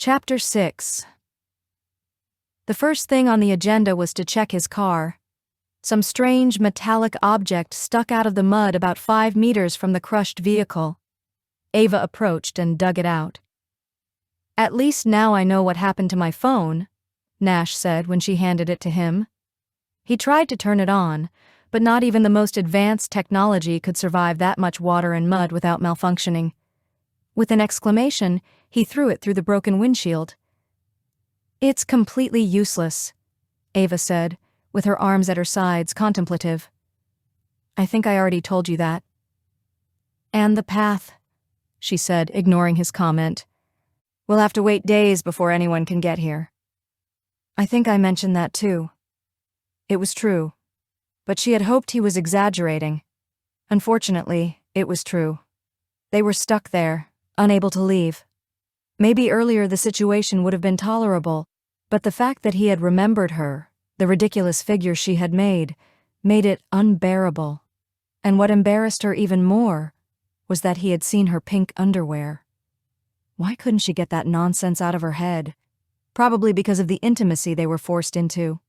Chapter 6. The first thing on the agenda was to check his car. Some strange metallic object stuck out of the mud about 5 meters from the crushed vehicle. Ava approached and dug it out. "At least now I know what happened to my phone," Nash said when she handed it to him. He tried to turn it on, but not even the most advanced technology could survive that much water and mud without malfunctioning. With an exclamation, he threw it through the broken windshield. "It's completely useless," Ava said, with her arms at her sides, contemplative. "I think I already told you that." "And the path," she said, ignoring his comment. "We'll have to wait days before anyone can get here." "I think I mentioned that too." It was true, but she had hoped he was exaggerating. Unfortunately, it was true. They were stuck there, unable to leave. Maybe earlier the situation would have been tolerable, but the fact that he had remembered her, the ridiculous figure she had made it unbearable. And what embarrassed her even more was that he had seen her pink underwear. Why couldn't she get that nonsense out of her head? Probably because of the intimacy they were forced into.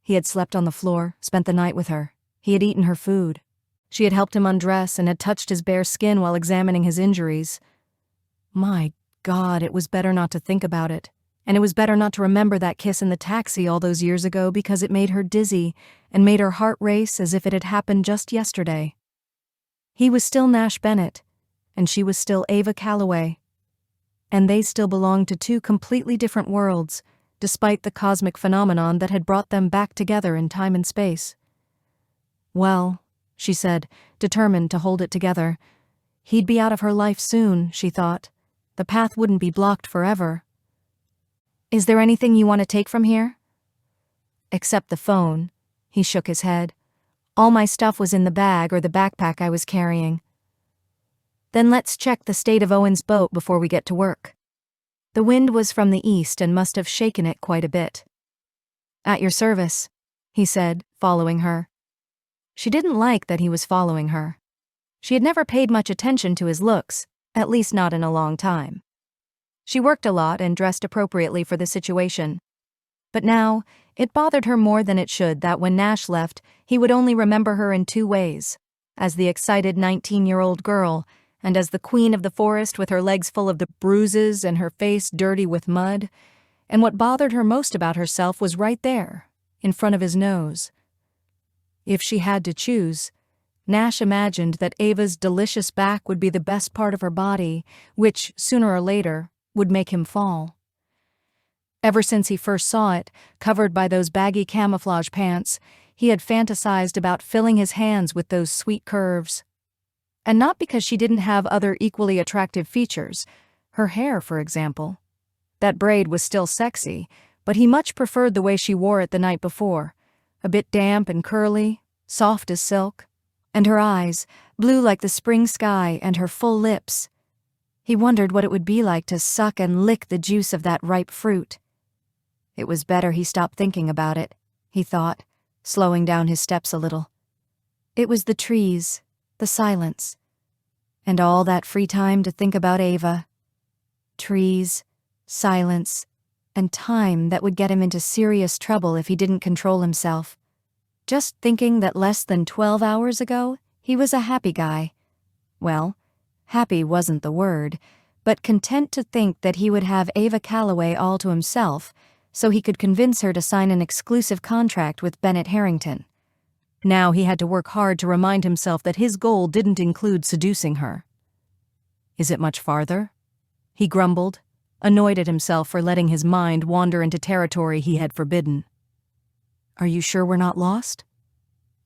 He had slept on the floor, spent the night with her. He had eaten her food. She had helped him undress and had touched his bare skin while examining his injuries. My God, it was better not to think about it. And it was better not to remember that kiss in the taxi all those years ago because it made her dizzy and made her heart race as if it had happened just yesterday. He was still Nash Bennett, and she was still Ava Calloway. And they still belonged to two completely different worlds, despite the cosmic phenomenon that had brought them back together in time and space. "Well," she said, determined to hold it together. He'd be out of her life soon, she thought. The path wouldn't be blocked forever. "Is there anything you want to take from here?" "Except the phone," he shook his head. "All my stuff was in the bag or the backpack I was carrying." "Then let's check the state of Owen's boat before we get to work." The wind was from the east and must have shaken it quite a bit. "At your service," he said, following her. She didn't like that he was following her. She had never paid much attention to his looks, at least not in a long time. She worked a lot and dressed appropriately for the situation. But now, it bothered her more than it should that when Nash left, he would only remember her in two ways: as the excited 19-year-old girl, and as the queen of the forest with her legs full of the bruises and her face dirty with mud. And what bothered her most about herself was right there, in front of his nose. If she had to choose, Nash imagined that Ava's delicious back would be the best part of her body, which, sooner or later, would make him fall. Ever since he first saw it, covered by those baggy camouflage pants, he had fantasized about filling his hands with those sweet curves. And not because she didn't have other equally attractive features. Her hair, for example. That braid was still sexy, but he much preferred the way she wore it the night before. A bit damp and curly, soft as silk. And her eyes, blue like the spring sky, and her full lips. He wondered what it would be like to suck and lick the juice of that ripe fruit. It was better he stopped thinking about it, he thought, slowing down his steps a little. It was the trees, the silence, and all that free time to think about Ava. Trees, silence, and time that would get him into serious trouble if he didn't control himself. Just thinking that less than 12 hours ago, he was a happy guy. Well, happy wasn't the word, but content to think that he would have Ava Calloway all to himself, so he could convince her to sign an exclusive contract with Bennett Harrington. Now he had to work hard to remind himself that his goal didn't include seducing her. "Is it much farther?" he grumbled, annoyed at himself for letting his mind wander into territory he had forbidden. "Are you sure we're not lost?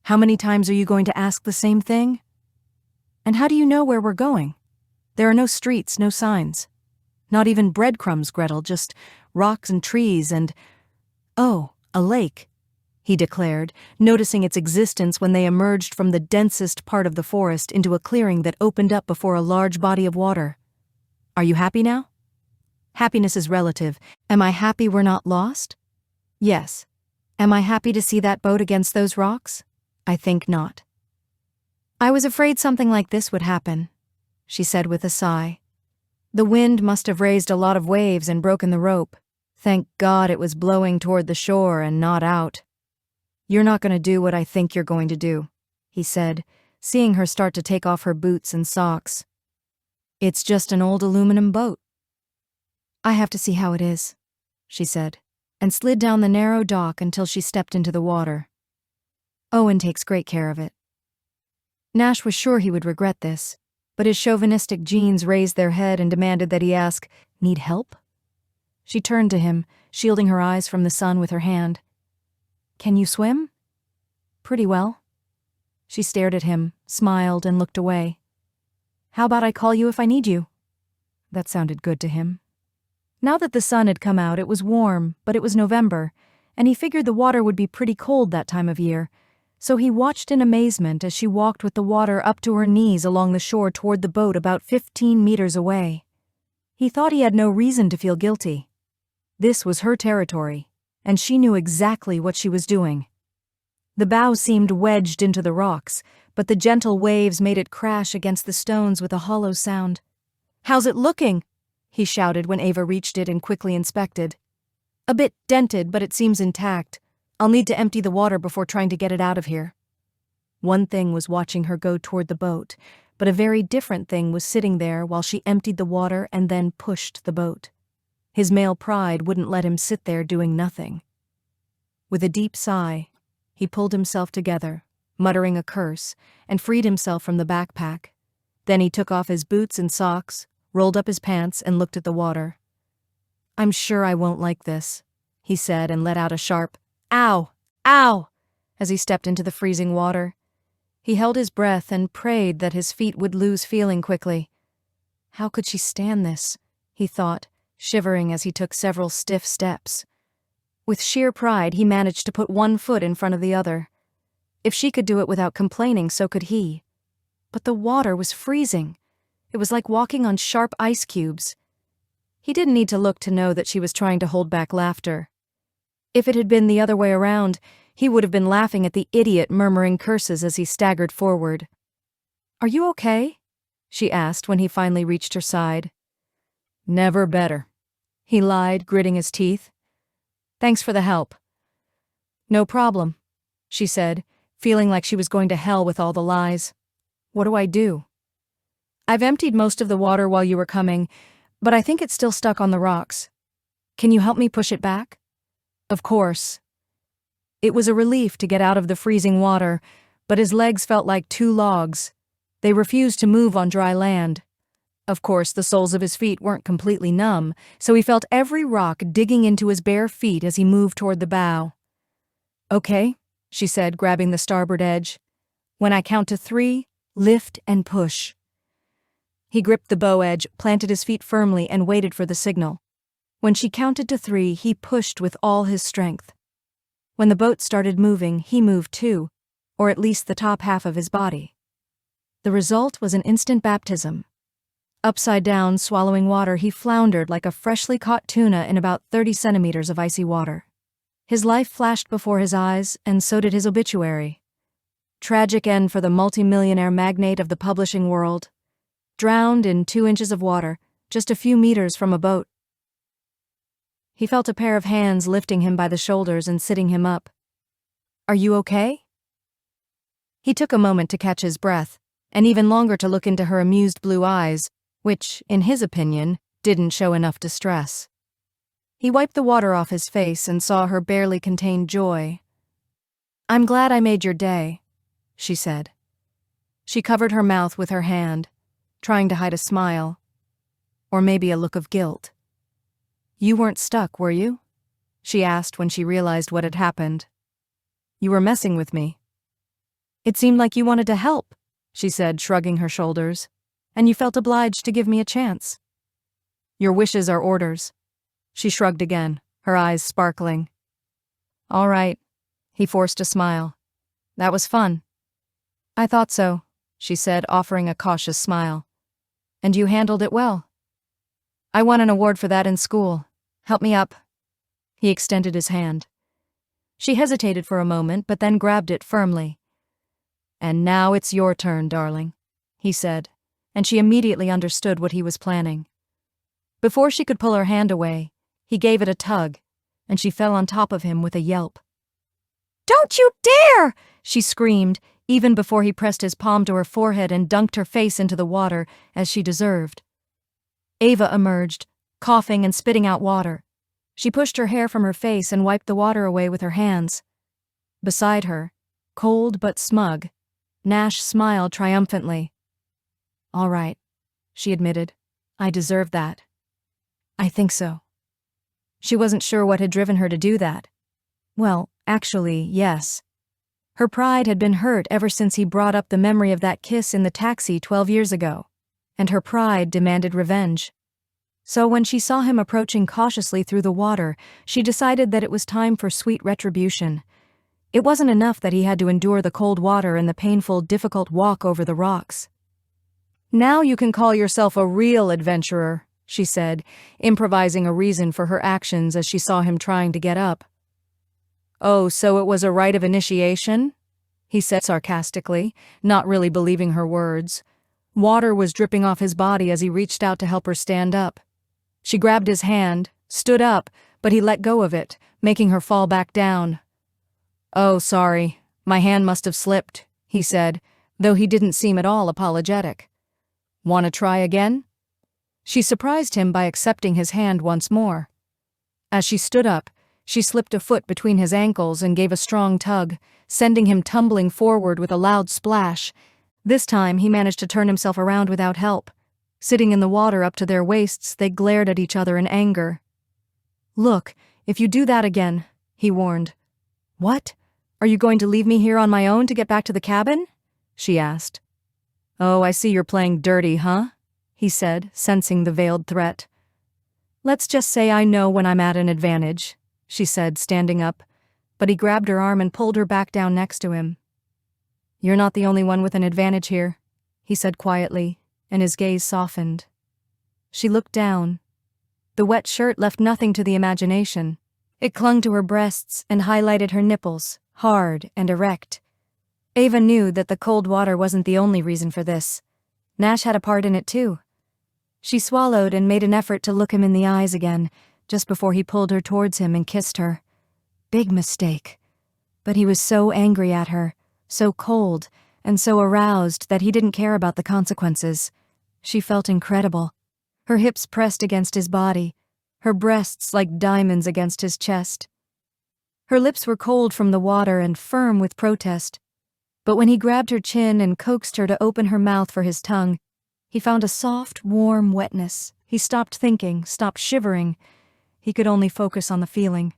How many times are you going to ask the same thing? And how do you know where we're going? There are no streets, no signs. Not even breadcrumbs, Gretel, just rocks and trees and— Oh, a lake," he declared, noticing its existence when they emerged from the densest part of the forest into a clearing that opened up before a large body of water. "Are you happy now?" "Happiness is relative. Am I happy we're not lost?" "Yes." "Am I happy to see that boat against those rocks?" "I think not." "I was afraid something like this would happen," she said with a sigh. The wind must have raised a lot of waves and broken the rope. Thank God it was blowing toward the shore and not out. "You're not going to do what I think you're going to do," he said, seeing her start to take off her boots and socks. "It's just an old aluminum boat." "I have to see how it is," she said, and slid down the narrow dock until she stepped into the water. Owen takes great care of it. Nash was sure he would regret this, but his chauvinistic genes raised their head and demanded that he ask, "Need help?" She turned to him, shielding her eyes from the sun with her hand. "Can you swim?" "Pretty well." She stared at him, smiled, and looked away. "How about I call you if I need you?" That sounded good to him. Now that the sun had come out, it was warm, but it was November, and he figured the water would be pretty cold that time of year, so he watched in amazement as she walked with the water up to her knees along the shore toward the boat about 15 meters away. He thought he had no reason to feel guilty. This was her territory, and she knew exactly what she was doing. The bow seemed wedged into the rocks, but the gentle waves made it crash against the stones with a hollow sound. "How's it looking?" he shouted when Ava reached it and quickly inspected. "A bit dented, but it seems intact. I'll need to empty the water before trying to get it out of here." One thing was watching her go toward the boat, but a very different thing was sitting there while she emptied the water and then pushed the boat. His male pride wouldn't let him sit there doing nothing. With a deep sigh, he pulled himself together, muttering a curse, and freed himself from the backpack. Then he took off his boots and socks, rolled up his pants, and looked at the water. "I'm sure I won't like this," he said, and let out a sharp, "Ow! Ow!" as he stepped into the freezing water. He held his breath and prayed that his feet would lose feeling quickly. How could she stand this? He thought, shivering as he took several stiff steps. With sheer pride, he managed to put one foot in front of the other. If she could do it without complaining, so could he. But the water was freezing. It was like walking on sharp ice cubes. He didn't need to look to know that she was trying to hold back laughter. If it had been the other way around, he would have been laughing at the idiot murmuring curses as he staggered forward. "Are you okay?" she asked when he finally reached her side. "Never better," he lied, gritting his teeth. "Thanks for the help." "No problem," she said, feeling like she was going to hell with all the lies. "What do I do?" "I've emptied most of the water while you were coming, but I think it's still stuck on the rocks. Can you help me push it back?" Of course. It was a relief to get out of the freezing water, but his legs felt like two logs. They refused to move on dry land. Of course, the soles of his feet weren't completely numb, so he felt every rock digging into his bare feet as he moved toward the bow. "Okay," she said, grabbing the starboard edge. "When I count to 3, lift and push." He gripped the bow edge, planted his feet firmly, and waited for the signal. When she counted to 3, he pushed with all his strength. When the boat started moving, he moved too, or at least the top half of his body. The result was an instant baptism. Upside down, swallowing water, he floundered like a freshly caught tuna in about 30 centimeters of icy water. His life flashed before his eyes, and so did his obituary. Tragic end for the multimillionaire magnate of the publishing world. Drowned in 2 inches of water, just a few meters from a boat. He felt a pair of hands lifting him by the shoulders and sitting him up. "Are you okay?" He took a moment to catch his breath, and even longer to look into her amused blue eyes, which, in his opinion, didn't show enough distress. He wiped the water off his face and saw her barely contained joy. "I'm glad I made your day," she said. She covered her mouth with her hand, trying to hide a smile, or maybe a look of guilt. "You weren't stuck, were you?" she asked when she realized what had happened. "You were messing with me." "It seemed like you wanted to help," she said, shrugging her shoulders, "and you felt obliged to give me a chance." "Your wishes are orders." She shrugged again, her eyes sparkling. "All right," he forced a smile. "That was fun." "I thought so," she said, offering a cautious smile. "And you handled it well. I won an award for that in school. Help me up." He extended his hand. She hesitated for a moment, but then grabbed it firmly. "And now it's your turn, darling," he said, and she immediately understood what he was planning. Before she could pull her hand away, he gave it a tug, and she fell on top of him with a yelp. "Don't you dare!" she screamed, even before he pressed his palm to her forehead and dunked her face into the water, as she deserved. Ava emerged, coughing and spitting out water. She pushed her hair from her face and wiped the water away with her hands. Beside her, cold but smug, Nash smiled triumphantly. "All right," she admitted. "I deserve that." "I think so." She wasn't sure what had driven her to do that. Well, actually, yes. Her pride had been hurt ever since he brought up the memory of that kiss in the taxi 12 years ago, and her pride demanded revenge. So when she saw him approaching cautiously through the water, she decided that it was time for sweet retribution. It wasn't enough that he had to endure the cold water and the painful, difficult walk over the rocks. "Now you can call yourself a real adventurer," she said, improvising a reason for her actions as she saw him trying to get up. "Oh, so it was a rite of initiation?" he said sarcastically, not really believing her words. Water was dripping off his body as he reached out to help her stand up. She grabbed his hand, stood up, but he let go of it, making her fall back down. "Oh, sorry, my hand must have slipped," he said, though he didn't seem at all apologetic. "Want to try again?" She surprised him by accepting his hand once more. As she stood up, she slipped a foot between his ankles and gave a strong tug, sending him tumbling forward with a loud splash. This time he managed to turn himself around without help. Sitting in the water up to their waists, they glared at each other in anger. "Look, if you do that again," he warned. "What? Are you going to leave me here on my own to get back to the cabin?" she asked. "Oh, I see you're playing dirty, huh?" he said, sensing the veiled threat. "Let's just say I know when I'm at an advantage," she said, standing up, but he grabbed her arm and pulled her back down next to him. "You're not the only one with an advantage here," he said quietly, and his gaze softened. She looked down. The wet shirt left nothing to the imagination. It clung to her breasts and highlighted her nipples, hard and erect. Ava knew that the cold water wasn't the only reason for this. Nash had a part in it too. She swallowed and made an effort to look him in the eyes again, just before he pulled her towards him and kissed her. Big mistake. But he was so angry at her, so cold, and so aroused that he didn't care about the consequences. She felt incredible. Her hips pressed against his body, her breasts like diamonds against his chest. Her lips were cold from the water and firm with protest. But when he grabbed her chin and coaxed her to open her mouth for his tongue, he found a soft, warm wetness. He stopped thinking, stopped shivering. He could only focus on the feeling.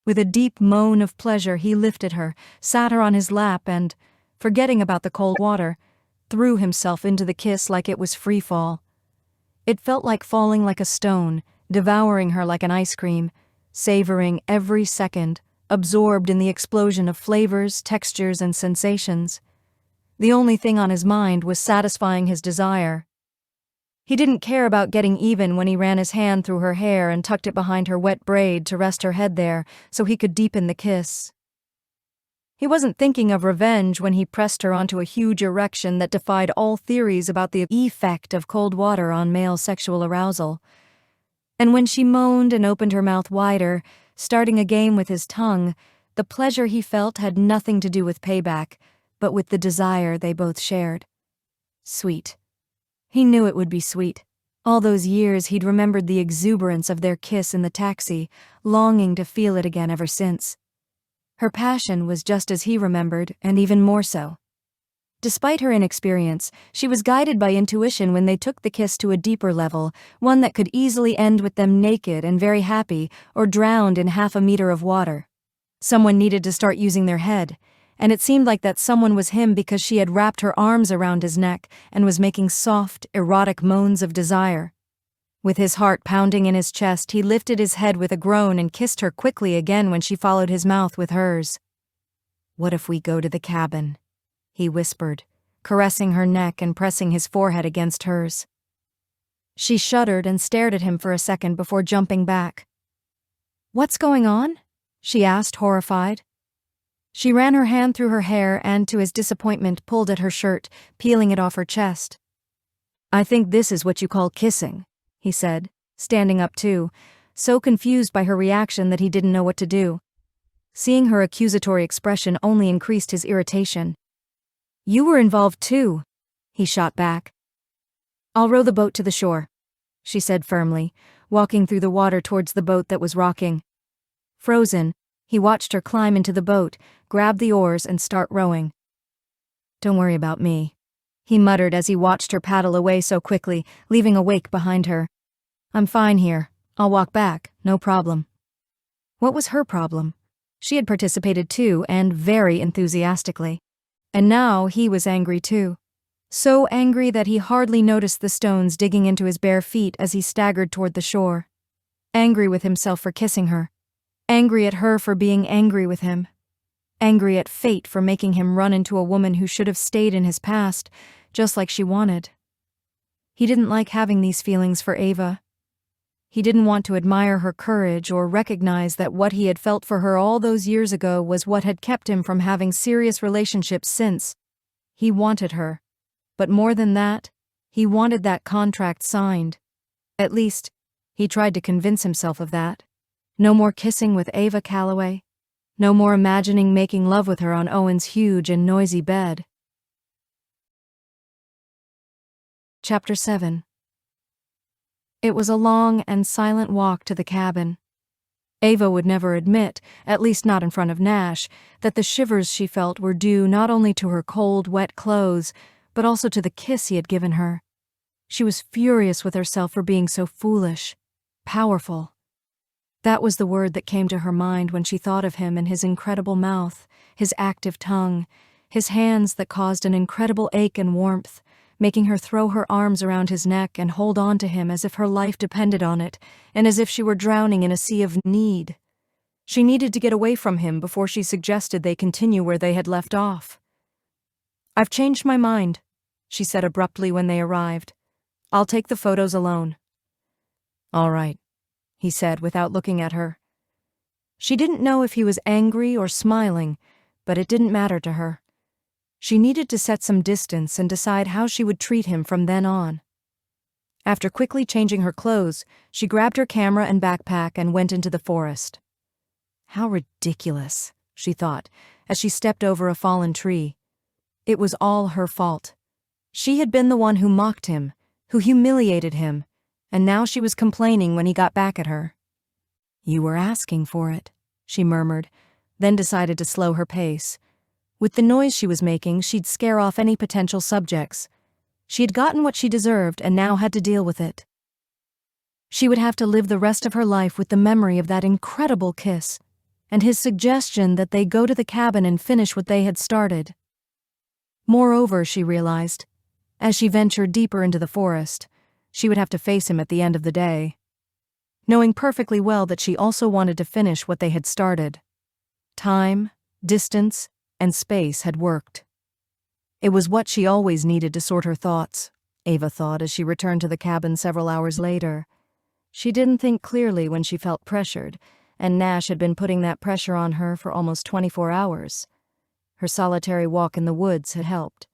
With a deep moan of pleasure, he lifted her, sat her on his lap and, forgetting about the cold water, threw himself into the kiss like it was free fall. It felt like falling like a stone, devouring her like an ice cream, savoring every second, absorbed in the explosion of flavors, textures, and sensations. The only thing on his mind was satisfying his desire. He didn't care about getting even when he ran his hand through her hair and tucked it behind her wet braid to rest her head there so he could deepen the kiss. He wasn't thinking of revenge when he pressed her onto a huge erection that defied all theories about the effect of cold water on male sexual arousal. And when she moaned and opened her mouth wider, starting a game with his tongue, the pleasure he felt had nothing to do with payback, but with the desire they both shared. Sweet. He knew it would be sweet. All those years he'd remembered the exuberance of their kiss in the taxi, longing to feel it again ever since. Her passion was just as he remembered, and even more so. Despite her inexperience, she was guided by intuition when they took the kiss to a deeper level, one that could easily end with them naked and very happy, or drowned in 1/2 meter of water. Someone needed to start using their head, and it seemed like that someone was him because she had wrapped her arms around his neck and was making soft, erotic moans of desire. With his heart pounding in his chest, he lifted his head with a groan and kissed her quickly again when she followed his mouth with hers. "What if we go to the cabin?" he whispered, caressing her neck and pressing his forehead against hers. She shuddered and stared at him for a second before jumping back. "What's going on?" she asked, horrified. She ran her hand through her hair and, to his disappointment, pulled at her shirt, peeling it off her chest. "I think this is what you call kissing," he said, standing up too, so confused by her reaction that he didn't know what to do. Seeing her accusatory expression only increased his irritation. "You were involved too," he shot back. "I'll row the boat to the shore," she said firmly, walking through the water towards the boat that was rocking. Frozen, he watched her climb into the boat, grab the oars and start rowing. "Don't worry about me," he muttered as he watched her paddle away so quickly, leaving a wake behind her. "I'm fine here. I'll walk back, no problem." What was her problem? She had participated too, and very enthusiastically. And now he was angry too. So angry that he hardly noticed the stones digging into his bare feet as he staggered toward the shore. Angry with himself for kissing her. Angry at her for being angry with him. Angry at fate for making him run into a woman who should have stayed in his past, just like she wanted. He didn't like having these feelings for Ava. He didn't want to admire her courage or recognize that what he had felt for her all those years ago was what had kept him from having serious relationships since. He wanted her. But more than that, he wanted that contract signed. At least, he tried to convince himself of that. No more kissing with Ava Calloway. No more imagining making love with her on Owen's huge and noisy bed. Chapter 7. It was a long and silent walk to the cabin. Ava would never admit, at least not in front of Nash, that the shivers she felt were due not only to her cold, wet clothes, but also to the kiss he had given her. She was furious with herself for being so foolish, powerful. That was the word that came to her mind when she thought of him and his incredible mouth, his active tongue, his hands that caused an incredible ache and warmth, making her throw her arms around his neck and hold on to him as if her life depended on it, and as if she were drowning in a sea of need. She needed to get away from him before she suggested they continue where they had left off. "I've changed my mind," she said abruptly when they arrived. "I'll take the photos alone." "All right," he said without looking at her. She didn't know if he was angry or smiling, but it didn't matter to her. She needed to set some distance and decide how she would treat him from then on. After quickly changing her clothes, she grabbed her camera and backpack and went into the forest. How ridiculous, she thought, as she stepped over a fallen tree. It was all her fault. She had been the one who mocked him, who humiliated him, and now she was complaining when he got back at her. "You were asking for it," she murmured, then decided to slow her pace. With the noise she was making, she'd scare off any potential subjects. She had gotten what she deserved and now had to deal with it. She would have to live the rest of her life with the memory of that incredible kiss, and his suggestion that they go to the cabin and finish what they had started. Moreover, she realized, as she ventured deeper into the forest, she would have to face him at the end of the day. Knowing perfectly well that she also wanted to finish what they had started. Time, distance, and space had worked. It was what she always needed to sort her thoughts, Ava thought as she returned to the cabin several hours later. She didn't think clearly when she felt pressured, and Nash had been putting that pressure on her for almost 24 hours. Her solitary walk in the woods had helped.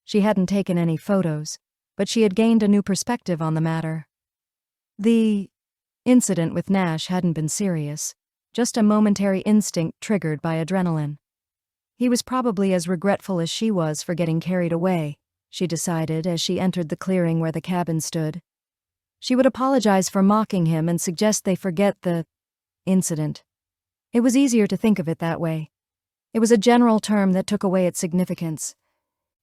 She hadn't taken any photos, but she had gained a new perspective on the matter. The incident with Nash hadn't been serious, just a momentary instinct triggered by adrenaline. He was probably as regretful as she was for getting carried away, she decided as she entered the clearing where the cabin stood. She would apologize for mocking him and suggest they forget the incident. It was easier to think of it that way. It was a general term that took away its significance.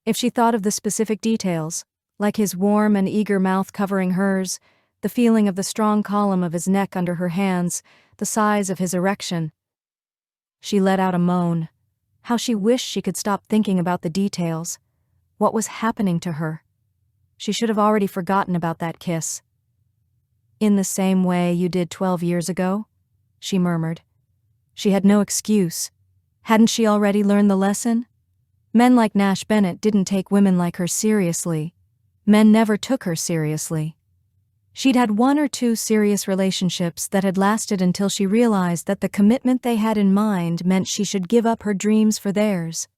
If she thought of the specific details, like his warm and eager mouth covering hers, the feeling of the strong column of his neck under her hands, the size of his erection. She let out a moan. How she wished she could stop thinking about the details. What was happening to her? She should have already forgotten about that kiss. "In the same way you did 12 years ago?" she murmured. She had no excuse. Hadn't she already learned the lesson? Men like Nash Bennett didn't take women like her seriously. Men never took her seriously. She'd had 1 or 2 serious relationships that had lasted until she realized that the commitment they had in mind meant she should give up her dreams for theirs.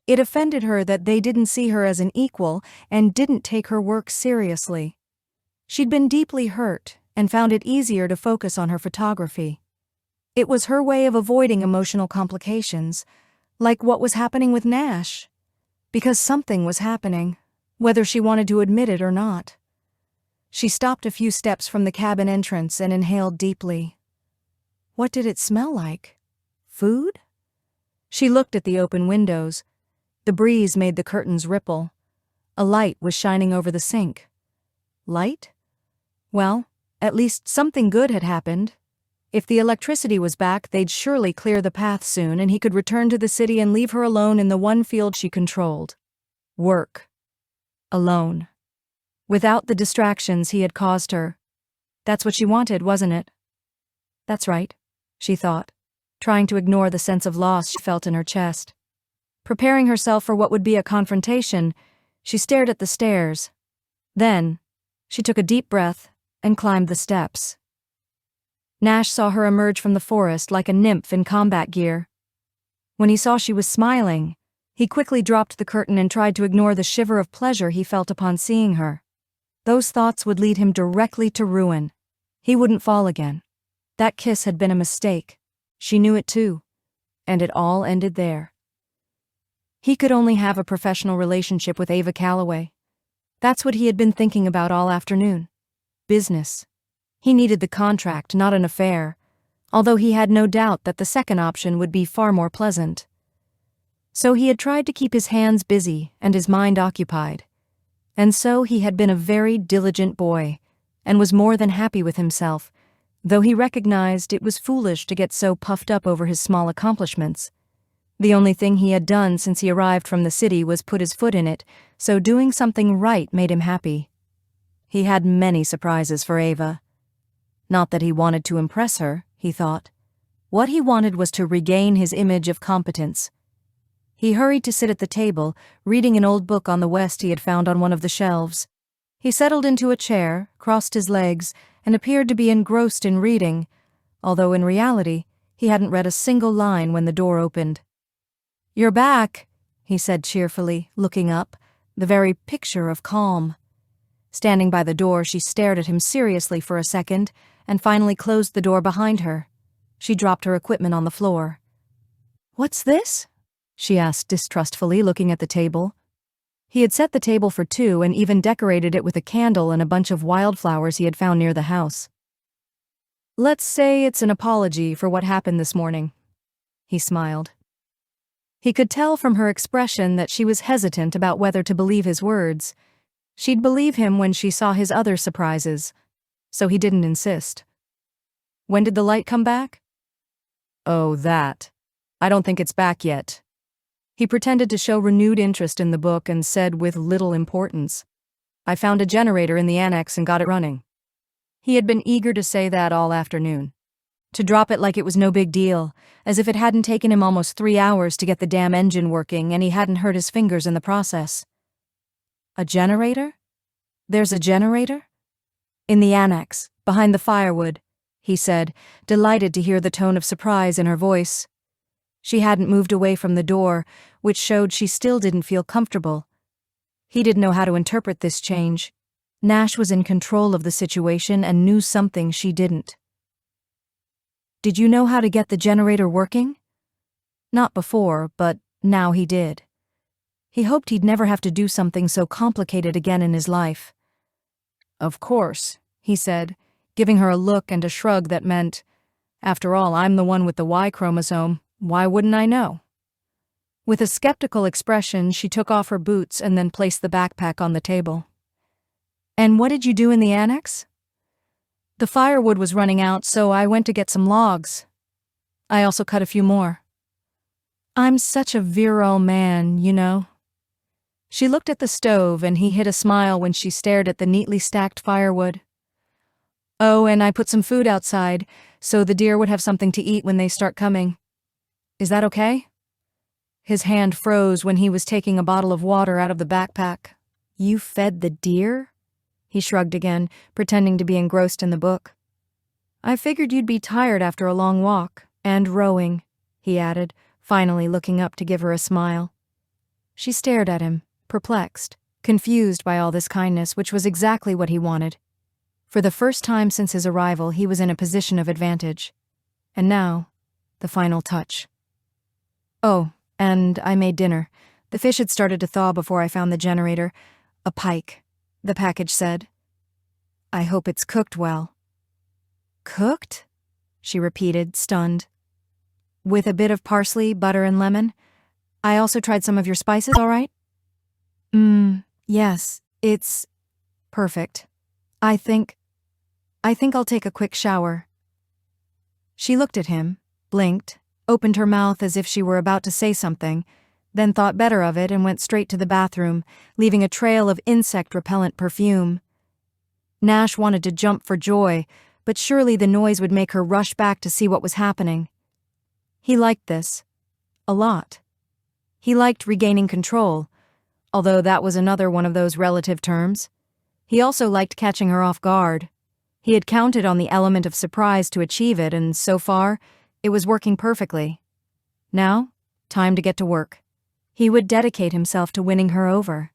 It offended her that they didn't see her as an equal and didn't take her work seriously. She'd been deeply hurt, and found it easier to focus on her photography. It was her way of avoiding emotional complications, like what was happening with Nash. Because something was happening, whether she wanted to admit it or not. She stopped a few steps from the cabin entrance and inhaled deeply. What did it smell like? Food? She looked at the open windows. The breeze made the curtains ripple. A light was shining over the sink. Light? Well, at least something good had happened. If the electricity was back, they'd surely clear the path soon, and he could return to the city and leave her alone in the one field she controlled. Work. Alone. Without the distractions he had caused her. That's what she wanted, wasn't it? That's right, she thought, trying to ignore the sense of loss she felt in her chest. Preparing herself for what would be a confrontation, she stared at the stairs. Then, she took a deep breath and climbed the steps. Nash saw her emerge from the forest like a nymph in combat gear. When he saw she was smiling, he quickly dropped the curtain and tried to ignore the shiver of pleasure he felt upon seeing her. Those thoughts would lead him directly to ruin. He wouldn't fall again. That kiss had been a mistake. She knew it too. And it all ended there. He could only have a professional relationship with Ava Calloway. That's what he had been thinking about all afternoon. Business. He needed the contract, not an affair, although he had no doubt that the second option would be far more pleasant. So he had tried to keep his hands busy and his mind occupied. And so he had been a very diligent boy, and was more than happy with himself, though he recognized it was foolish to get so puffed up over his small accomplishments. The only thing he had done since he arrived from the city was put his foot in it, so doing something right made him happy. He had many surprises for Ava. Not that he wanted to impress her, he thought. What he wanted was to regain his image of competence. He hurried to sit at the table, reading an old book on the West he had found on one of the shelves. He settled into a chair, crossed his legs, and appeared to be engrossed in reading, although in reality, he hadn't read a single line when the door opened. "You're back," he said cheerfully, looking up, the very picture of calm. Standing by the door, she stared at him seriously for a second, and finally closed the door behind her. She dropped her equipment on the floor. "What's this?" she asked distrustfully, looking at the table. He had set the table for two and even decorated it with a candle and a bunch of wildflowers he had found near the house. "Let's say it's an apology for what happened this morning." He smiled. He could tell from her expression that she was hesitant about whether to believe his words. She'd believe him when she saw his other surprises, so he didn't insist. "When did the light come back?" "Oh, that. I don't think it's back yet." He pretended to show renewed interest in the book and said with little importance, "I found a generator in the annex and got it running." He had been eager to say that all afternoon. To drop it like it was no big deal, as if it hadn't taken him almost 3 hours to get the damn engine working and he hadn't hurt his fingers in the process. "A generator? There's a generator?" "In the annex, behind the firewood," he said, delighted to hear the tone of surprise in her voice. She hadn't moved away from the door, which showed she still didn't feel comfortable. He didn't know how to interpret this change. Nash was in control of the situation and knew something she didn't. "Did you know how to get the generator working?" Not before, but now he did. He hoped he'd never have to do something so complicated again in his life. "Of course," he said, giving her a look and a shrug that meant, "After all, I'm the one with the Y chromosome. Why wouldn't I know?" With a skeptical expression, she took off her boots and then placed the backpack on the table. "And what did you do in the annex?" "The firewood was running out, so I went to get some logs. I also cut a few more." "I'm such a virile man, you know." She looked at the stove and he hid a smile when she stared at the neatly stacked firewood. "Oh, and I put some food outside, so the deer would have something to eat when they start coming. Is that okay?" His hand froze when he was taking a bottle of water out of the backpack. "You fed the deer?" He shrugged again, pretending to be engrossed in the book. "I figured you'd be tired after a long walk, and rowing," he added, finally looking up to give her a smile. She stared at him, perplexed, confused by all this kindness, which was exactly what he wanted. For the first time since his arrival, he was in a position of advantage. And now, the final touch. Oh, and I made dinner. The fish had started to thaw before I found the generator. A pike, the package said. I hope it's cooked well. Cooked? She repeated, stunned. With a bit of parsley, butter, and lemon? I also tried some of your spices, all right? Yes, it's perfect. I think I'll take a quick shower. She looked at him, blinked, opened her mouth as if she were about to say something, then thought better of it and went straight to the bathroom, leaving a trail of insect-repellent perfume. Nash wanted to jump for joy, but surely the noise would make her rush back to see what was happening. He liked this. A lot. He liked regaining control, although that was another one of those relative terms. He also liked catching her off guard. He had counted on the element of surprise to achieve it, and so far, it was working perfectly. Now, time to get to work. He would dedicate himself to winning her over.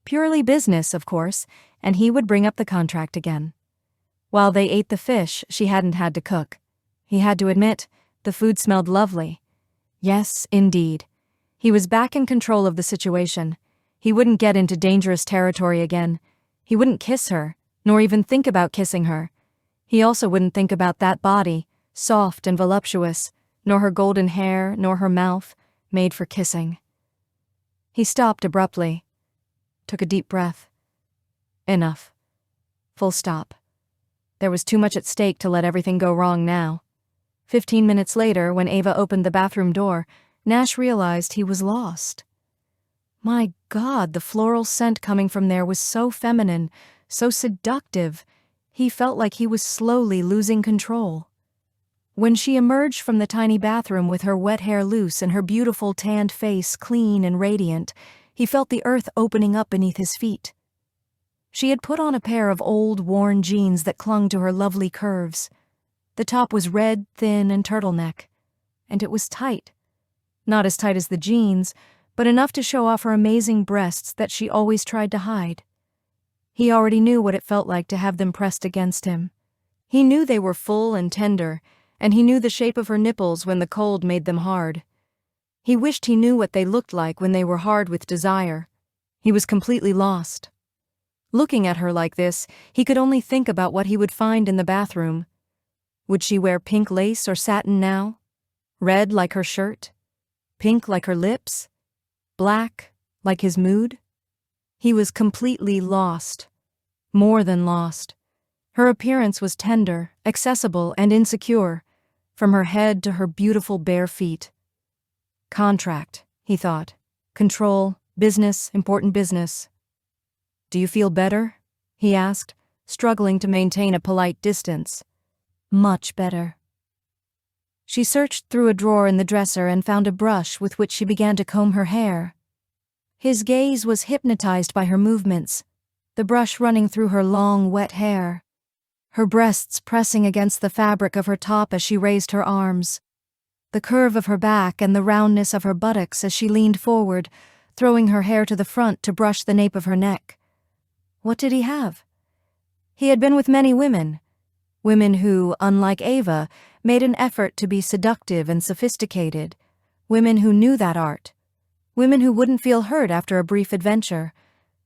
Purely business, of course, and he would bring up the contract again. While they ate the fish, she hadn't had to cook. He had to admit, the food smelled lovely. Yes, indeed. He was back in control of the situation. He wouldn't get into dangerous territory again. He wouldn't kiss her, nor even think about kissing her. He also wouldn't think about that body, soft and voluptuous, nor her golden hair, nor her mouth, made for kissing. He stopped abruptly, took a deep breath. Enough. Full stop. There was too much at stake to let everything go wrong now. 15 minutes later, when Ava opened the bathroom door, Nash realized he was lost. My God, the floral scent coming from there was so feminine, so seductive. He felt like he was slowly losing control. When she emerged from the tiny bathroom with her wet hair loose and her beautiful tanned face clean and radiant, he felt the earth opening up beneath his feet. She had put on a pair of old, worn jeans that clung to her lovely curves. The top was red, thin, and turtleneck. And it was tight. Not as tight as the jeans, but enough to show off her amazing breasts that she always tried to hide. He already knew what it felt like to have them pressed against him. He knew they were full and tender, and he knew the shape of her nipples when the cold made them hard. He wished he knew what they looked like when they were hard with desire. He was completely lost. Looking at her like this, he could only think about what he would find in the bathroom. Would she wear pink lace or satin now? Red like her shirt? Pink like her lips? Black like his mood? He was completely lost. More than lost. Her appearance was tender, accessible, and insecure, from her head to her beautiful bare feet. Contract, he thought. Control, business, important business. Do you feel better? He asked, struggling to maintain a polite distance. Much better. She searched through a drawer in the dresser and found a brush with which she began to comb her hair. His gaze was hypnotized by her movements, the brush running through her long, wet hair, her breasts pressing against the fabric of her top as she raised her arms, the curve of her back and the roundness of her buttocks as she leaned forward, throwing her hair to the front to brush the nape of her neck. What did he have? He had been with many women who, unlike Ava, made an effort to be seductive and sophisticated, women who knew that art, women who wouldn't feel hurt after a brief adventure,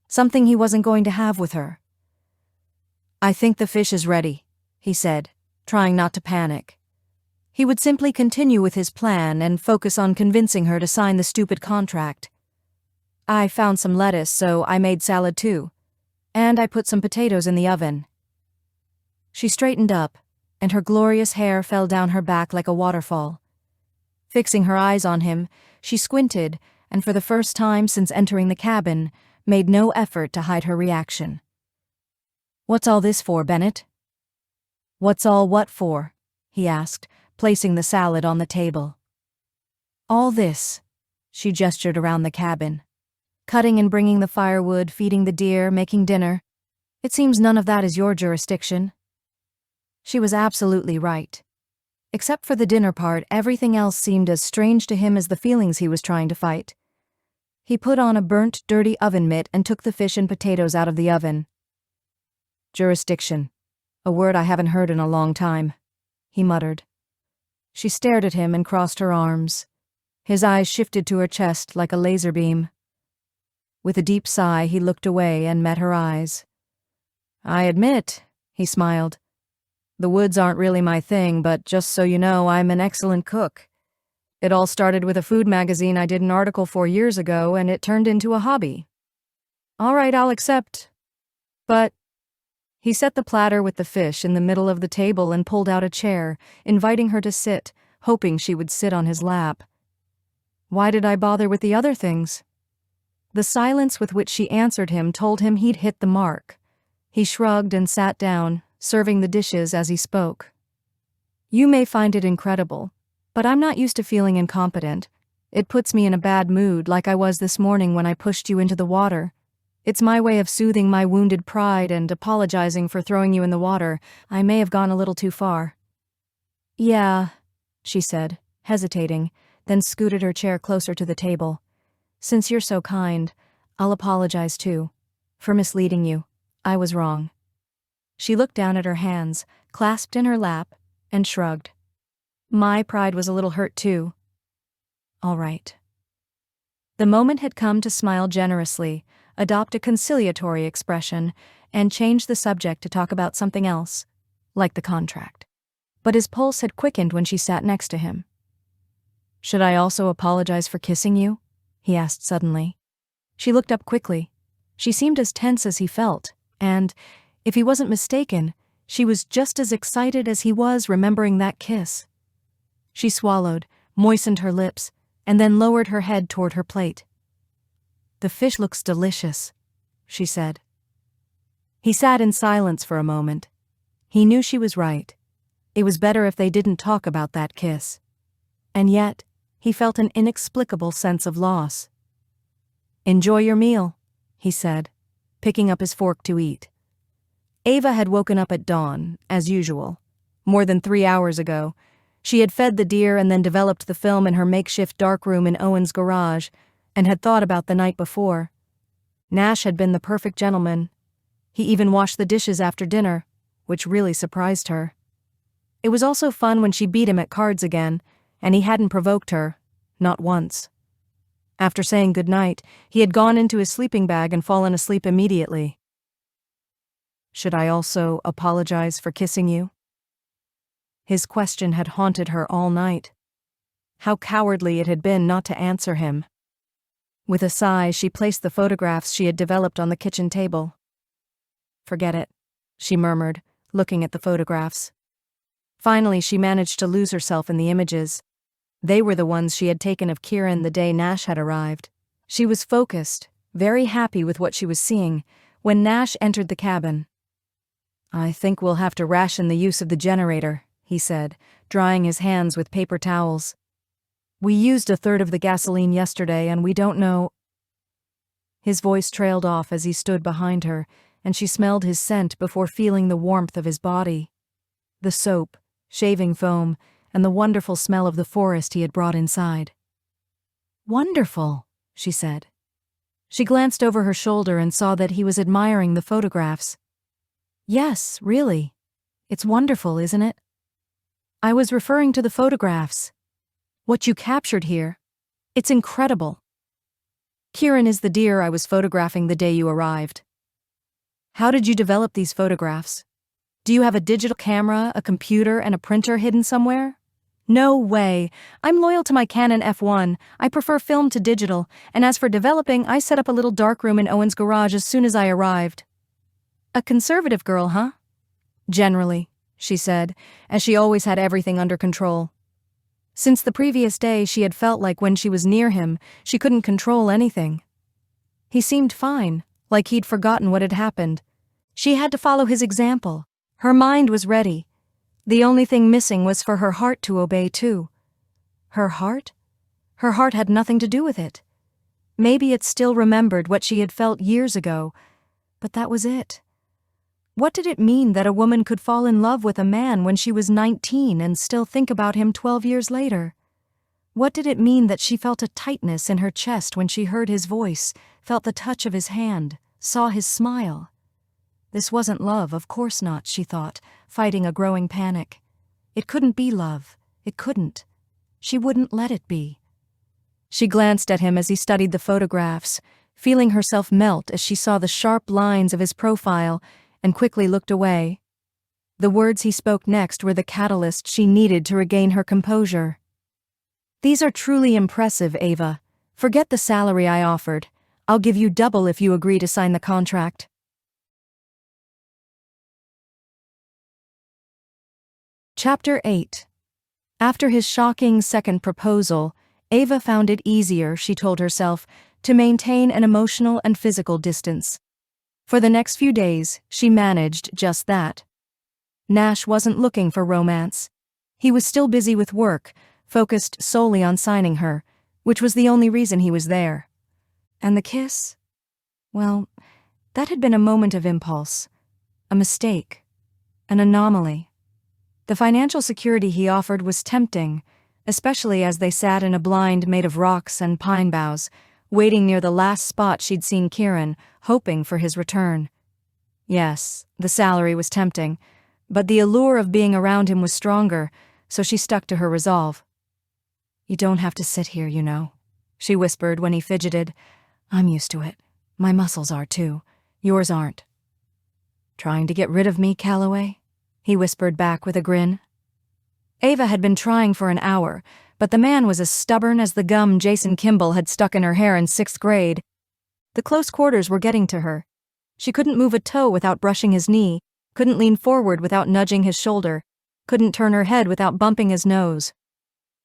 something he wasn't going to have with her. I think the fish is ready, he said, trying not to panic. He would simply continue with his plan and focus on convincing her to sign the stupid contract. I found some lettuce, so I made salad too, and I put some potatoes in the oven. She straightened up, and her glorious hair fell down her back like a waterfall. Fixing her eyes on him, she squinted, and for the first time since entering the cabin, made no effort to hide her reaction. What's all this for, Bennett? What's all what for? He asked, placing the salad on the table. All this, she gestured around the cabin. Cutting and bringing the firewood, feeding the deer, making dinner. It seems none of that is your jurisdiction. She was absolutely right. Except for the dinner part, everything else seemed as strange to him as the feelings he was trying to fight. He put on a burnt, dirty oven mitt and took the fish and potatoes out of the oven. Jurisdiction, A word I haven't heard in a long time, he muttered. She stared at him and crossed her arms. His eyes shifted to her chest like a laser beam. With a deep sigh, he looked away and met her eyes. I admit, he smiled, the woods aren't really my thing, but just so you know, I'm an excellent cook. It all started with a food magazine I did an article for years ago, and it turned into a hobby. All right, I'll accept. But he set the platter with the fish in the middle of the table and pulled out a chair, inviting her to sit, hoping she would sit on his lap. Why did I bother with the other things? The silence with which she answered him told him he'd hit the mark. He shrugged and sat down, serving the dishes as he spoke. You may find it incredible, but I'm not used to feeling incompetent. It puts me in a bad mood like I was this morning when I pushed you into the water. It's my way of soothing my wounded pride and apologizing for throwing you in the water. I may have gone a little too far. Yeah, she said, hesitating, then scooted her chair closer to the table. Since you're so kind, I'll apologize too. For misleading you. I was wrong. She looked down at her hands, clasped in her lap, and shrugged. My pride was a little hurt too. All right. The moment had come to smile generously, adopt a conciliatory expression, and change the subject to talk about something else, like the contract. But his pulse had quickened when she sat next to him. Should I also apologize for kissing you? He asked suddenly. She looked up quickly. She seemed as tense as he felt, and, if he wasn't mistaken, she was just as excited as he was remembering that kiss. She swallowed, moistened her lips, and then lowered her head toward her plate. The fish looks delicious, she said. He sat in silence for a moment. He knew she was right. It was better if they didn't talk about that kiss. And yet, he felt an inexplicable sense of loss. Enjoy your meal, he said, picking up his fork to eat. Ava had woken up at dawn, as usual. More than 3 hours ago, she had fed the deer and then developed the film in her makeshift darkroom in Owen's garage, and had thought about the night before. Nash had been the perfect gentleman. He even washed the dishes after dinner, which really surprised her. It was also fun when she beat him at cards again, and he hadn't provoked her, not once. After saying goodnight, he had gone into his sleeping bag and fallen asleep immediately. Should I also apologize for kissing you? His question had haunted her all night. How cowardly it had been not to answer him. With a sigh, she placed the photographs she had developed on the kitchen table. Forget it, she murmured, looking at the photographs. Finally, she managed to lose herself in the images. They were the ones she had taken of Kieran the day Nash had arrived. She was focused, very happy with what she was seeing, when Nash entered the cabin. I think we'll have to ration the use of the generator, he said, drying his hands with paper towels. We used 1/3 of the gasoline yesterday and we don't know. His voice trailed off as he stood behind her, and she smelled his scent before feeling the warmth of his body. The soap, shaving foam, and the wonderful smell of the forest he had brought inside. Wonderful, she said. She glanced over her shoulder and saw that he was admiring the photographs. Yes, really. It's wonderful, isn't it? I was referring to the photographs. What you captured here. It's incredible. Kieran is the deer I was photographing the day you arrived. How did you develop these photographs? Do you have a digital camera, a computer, and a printer hidden somewhere? No way. I'm loyal to my Canon F1. I prefer film to digital, and as for developing, I set up a little darkroom in Owen's garage as soon as I arrived. A conservative girl, huh? Generally, she said, as she always had everything under control. Since the previous day, she had felt like when she was near him, she couldn't control anything. He seemed fine, like he'd forgotten what had happened. She had to follow his example. Her mind was ready. The only thing missing was for her heart to obey too. Her heart? Her heart had nothing to do with it. Maybe it still remembered what she had felt years ago, but that was it. What did it mean that a woman could fall in love with a man when she was 19 and still think about him 12 years later? What did it mean that she felt a tightness in her chest when she heard his voice, felt the touch of his hand, saw his smile? This wasn't love, of course not, she thought, fighting a growing panic. It couldn't be love. It couldn't. She wouldn't let it be. She glanced at him as he studied the photographs, feeling herself melt as she saw the sharp lines of his profile, and quickly looked away. The words he spoke next were the catalyst she needed to regain her composure. "These are truly impressive, Ava. Forget the salary I offered. I'll give you double if you agree to sign the contract." Chapter 8. After his shocking second proposal, Ava found it easier, she told herself, to maintain an emotional and physical distance. For the next few days, she managed just that. Nash wasn't looking for romance. He was still busy with work, focused solely on signing her, which was the only reason he was there. And the kiss? Well, that had been a moment of impulse, a mistake, an anomaly. The financial security he offered was tempting, especially as they sat in a blind made of rocks and pine boughs, waiting near the last spot she'd seen Kieran, hoping for his return. Yes, the salary was tempting, but the allure of being around him was stronger, so she stuck to her resolve. "You don't have to sit here, you know," she whispered when he fidgeted. "I'm used to it. My muscles are too. Yours aren't." "Trying to get rid of me, Calloway?" he whispered back with a grin. Ava had been trying for an hour, but the man was as stubborn as the gum Jason Kimball had stuck in her hair in 6th grade. The close quarters were getting to her. She couldn't move a toe without brushing his knee, couldn't lean forward without nudging his shoulder, couldn't turn her head without bumping his nose.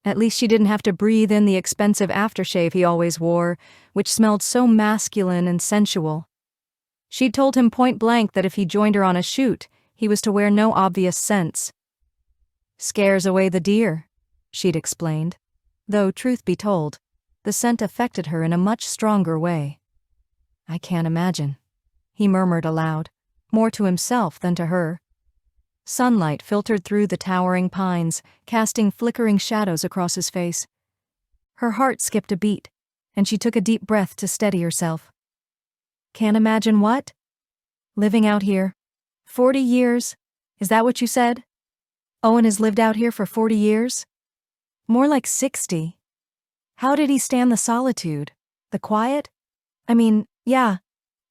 At least she didn't have to breathe in the expensive aftershave he always wore, which smelled so masculine and sensual. She'd told him point blank that if he joined her on a shoot, he was to wear no obvious scents. "Scares away the deer," she'd explained, though, truth be told, the scent affected her in a much stronger way. "I can't imagine," he murmured aloud, more to himself than to her. Sunlight filtered through the towering pines, casting flickering shadows across his face. Her heart skipped a beat, and she took a deep breath to steady herself. "Can't imagine what?" "Living out here. 40 years? Is that what you said? Owen has lived out here for 40 years? More like 60. How did he stand the solitude? The quiet? I mean, yeah.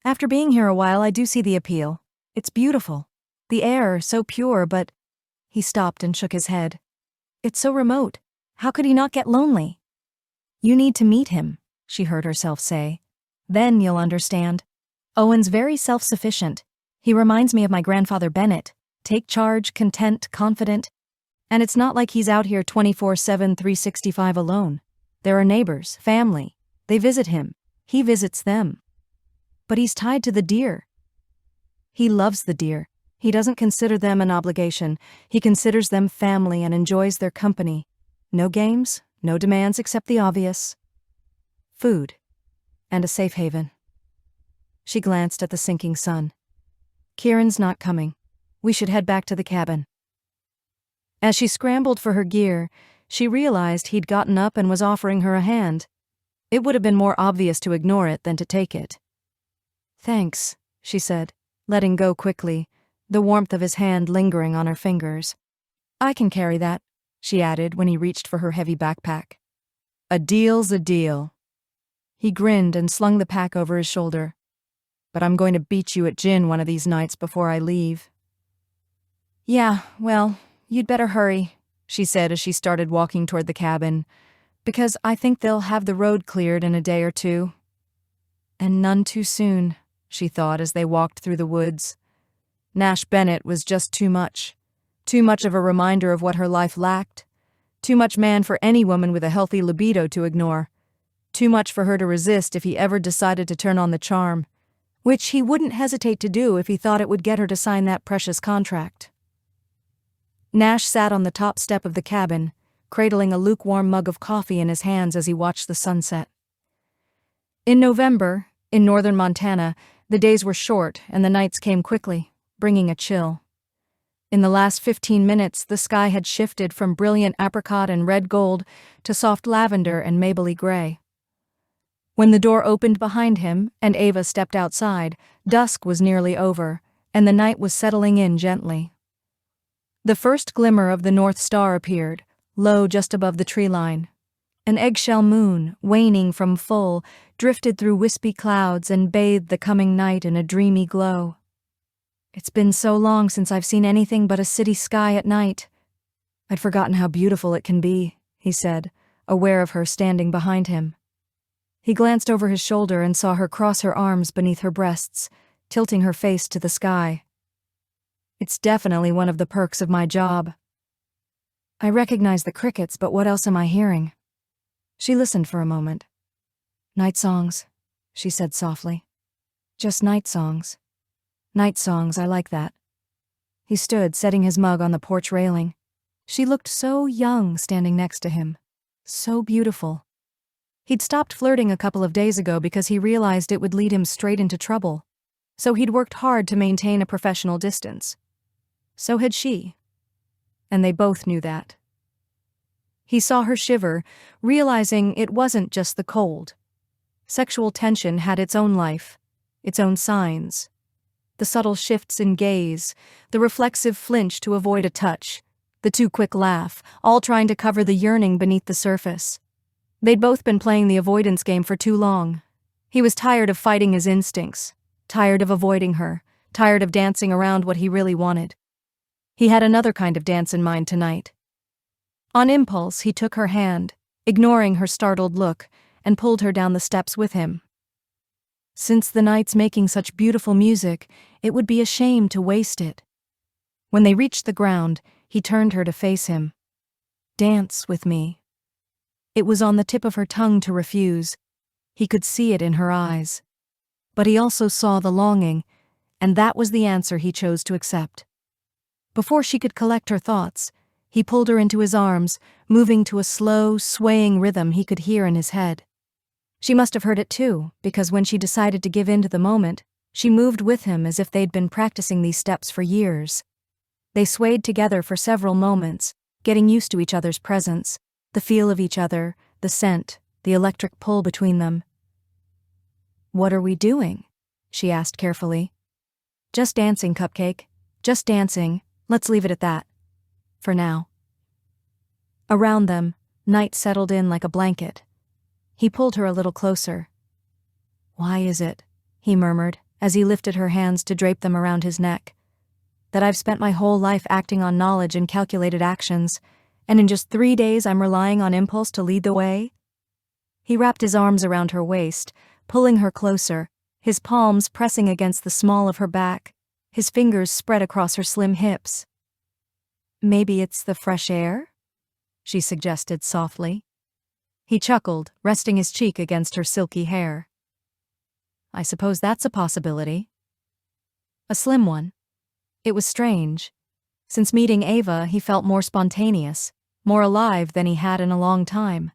After being here a while, I do see the appeal. It's beautiful. The air, so pure, but..." He stopped and shook his head. "It's so remote. How could he not get lonely?" "You need to meet him," she heard herself say. "Then you'll understand. Owen's very self-sufficient. He reminds me of my grandfather Bennett. Take charge, content, confident. And it's not like he's out here 24/7, 365 alone. There are neighbors, family. They visit him. He visits them. But he's tied to the deer. He loves the deer. He doesn't consider them an obligation. He considers them family and enjoys their company. No games, no demands except the obvious. Food. And a safe haven." She glanced at the sinking sun. "Kieran's not coming. We should head back to the cabin." As she scrambled for her gear, she realized he'd gotten up and was offering her a hand. It would have been more obvious to ignore it than to take it. "Thanks," she said, letting go quickly, the warmth of his hand lingering on her fingers. "I can carry that," she added when he reached for her heavy backpack. "A deal's a deal." He grinned and slung the pack over his shoulder. "But I'm going to beat you at gin one of these nights before I leave." "Yeah, well, you'd better hurry," she said as she started walking toward the cabin, "because I think they'll have the road cleared in a day or two." And none too soon, she thought as they walked through the woods. Nash Bennett was just too much of a reminder of what her life lacked, too much man for any woman with a healthy libido to ignore, too much for her to resist if he ever decided to turn on the charm, which he wouldn't hesitate to do if he thought it would get her to sign that precious contract. Nash sat on the top step of the cabin, cradling a lukewarm mug of coffee in his hands as he watched the sunset. In November, in northern Montana, the days were short and the nights came quickly, bringing a chill. In the last 15 minutes, the sky had shifted from brilliant apricot and red gold to soft lavender and maply gray. When the door opened behind him and Ava stepped outside, dusk was nearly over, and the night was settling in gently. The first glimmer of the North Star appeared, low just above the tree line. An eggshell moon, waning from full, drifted through wispy clouds and bathed the coming night in a dreamy glow. "It's been so long since I've seen anything but a city sky at night. I'd forgotten how beautiful it can be," he said, aware of her standing behind him. He glanced over his shoulder and saw her cross her arms beneath her breasts, tilting her face to the sky. "It's definitely one of the perks of my job. I recognize the crickets, but what else am I hearing?" She listened for a moment. "Night songs," she said softly. "Just night songs. Night songs, I like that." He stood, setting his mug on the porch railing. She looked so young standing next to him. So beautiful. He'd stopped flirting a couple of days ago because he realized it would lead him straight into trouble. So he'd worked hard to maintain a professional distance. So had she. And they both knew that. He saw her shiver, realizing it wasn't just the cold. Sexual tension had its own life, its own signs. The subtle shifts in gaze, the reflexive flinch to avoid a touch, the too quick laugh, all trying to cover the yearning beneath the surface. They'd both been playing the avoidance game for too long. He was tired of fighting his instincts, tired of avoiding her, tired of dancing around what he really wanted. He had another kind of dance in mind tonight. On impulse, he took her hand, ignoring her startled look, and pulled her down the steps with him. Since the night's making such beautiful music, it would be a shame to waste it. When they reached the ground, he turned her to face him. "Dance with me." It was on the tip of her tongue to refuse. He could see it in her eyes. But he also saw the longing, and that was the answer he chose to accept. Before she could collect her thoughts, he pulled her into his arms, moving to a slow, swaying rhythm he could hear in his head. She must have heard it too, because when she decided to give in to the moment, she moved with him as if they'd been practicing these steps for years. They swayed together for several moments, getting used to each other's presence, the feel of each other, the scent, the electric pull between them. "What are we doing?" she asked carefully. "Just dancing, Cupcake. Just dancing. Let's leave it at that. For now." Around them, night settled in like a blanket. He pulled her a little closer. "Why is it," he murmured, as he lifted her hands to drape them around his neck, "that I've spent my whole life acting on knowledge and calculated actions, and in just 3 days I'm relying on impulse to lead the way?" He wrapped his arms around her waist, pulling her closer, his palms pressing against the small of her back, his fingers spread across her slim hips. "Maybe it's the fresh air?" she suggested softly. He chuckled, resting his cheek against her silky hair. "I suppose that's a possibility." A slim one. It was strange. Since meeting Ava, he felt more spontaneous, more alive than he had in a long time.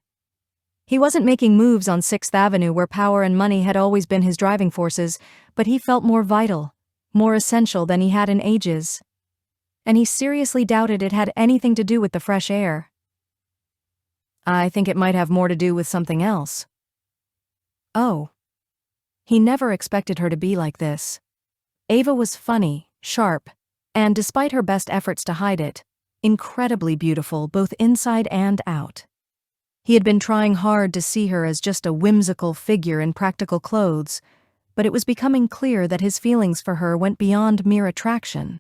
He wasn't making moves on 6th Avenue where power and money had always been his driving forces, but he felt more vital, more essential than he had in ages. And he seriously doubted it had anything to do with the fresh air. "I think it might have more to do with something else." Oh. He never expected her to be like this. Ava was funny, sharp, and despite her best efforts to hide it, incredibly beautiful both inside and out. He had been trying hard to see her as just a whimsical figure in practical clothes, but it was becoming clear that his feelings for her went beyond mere attraction.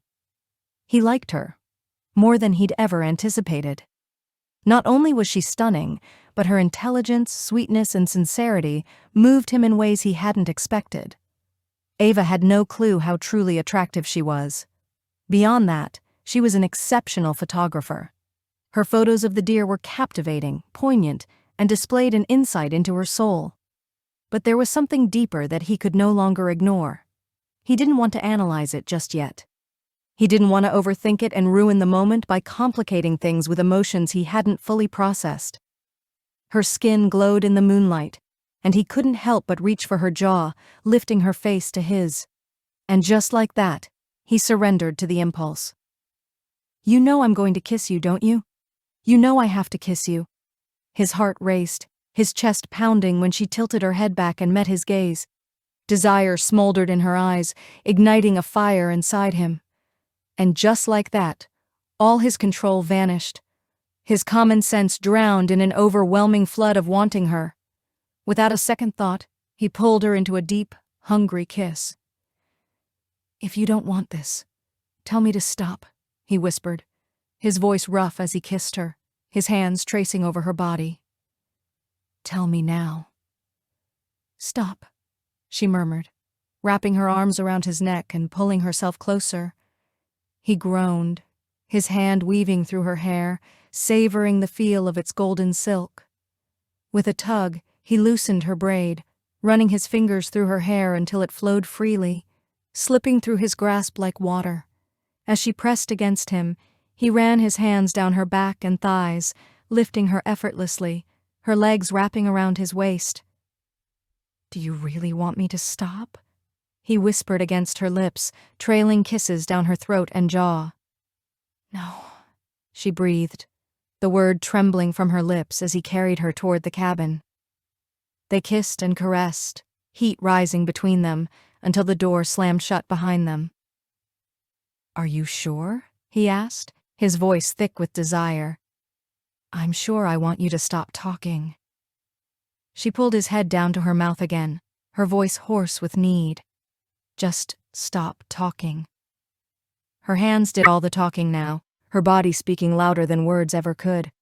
He liked her, more than he'd ever anticipated. Not only was she stunning, but her intelligence, sweetness, and sincerity moved him in ways he hadn't expected. Ava had no clue how truly attractive she was. Beyond that, she was an exceptional photographer. Her photos of the deer were captivating, poignant, and displayed an insight into her soul. But there was something deeper that he could no longer ignore. He didn't want to analyze it just yet. He didn't want to overthink it and ruin the moment by complicating things with emotions he hadn't fully processed. Her skin glowed in the moonlight, and he couldn't help but reach for her jaw, lifting her face to his. And just like that, he surrendered to the impulse. "You know I'm going to kiss you, don't you? You know I have to kiss you." His heart raced, his chest pounding when she tilted her head back and met his gaze. Desire smoldered in her eyes, igniting a fire inside him. And just like that, all his control vanished. His common sense drowned in an overwhelming flood of wanting her. Without a second thought, he pulled her into a deep, hungry kiss. "If you don't want this, tell me to stop," he whispered, his voice rough as he kissed her, his hands tracing over her body. "Tell me now." "Stop," she murmured, wrapping her arms around his neck and pulling herself closer. He groaned, his hand weaving through her hair, savoring the feel of its golden silk. With a tug, he loosened her braid, running his fingers through her hair until it flowed freely, slipping through his grasp like water. As she pressed against him, he ran his hands down her back and thighs, lifting her effortlessly, her legs wrapping around his waist. "Do you really want me to stop?" he whispered against her lips, trailing kisses down her throat and jaw. "No," she breathed, the word trembling from her lips as he carried her toward the cabin. They kissed and caressed, heat rising between them, until the door slammed shut behind them. "Are you sure?" he asked, his voice thick with desire. "I'm sure I want you to stop talking." She pulled his head down to her mouth again, her voice hoarse with need. "Just stop talking." Her hands did all the talking now, her body speaking louder than words ever could.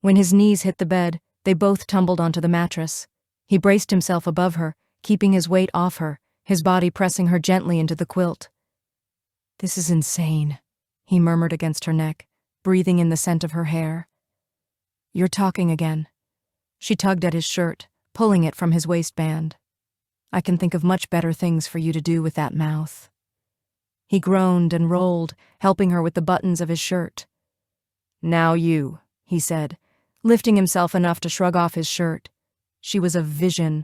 When his knees hit the bed, they both tumbled onto the mattress. He braced himself above her, keeping his weight off her, his body pressing her gently into the quilt. "This is insane," he murmured against her neck, breathing in the scent of her hair. "You're talking again." She tugged at his shirt, pulling it from his waistband. "I can think of much better things for you to do with that mouth." He groaned and rolled, helping her with the buttons of his shirt. "Now you," he said, lifting himself enough to shrug off his shirt. She was a vision.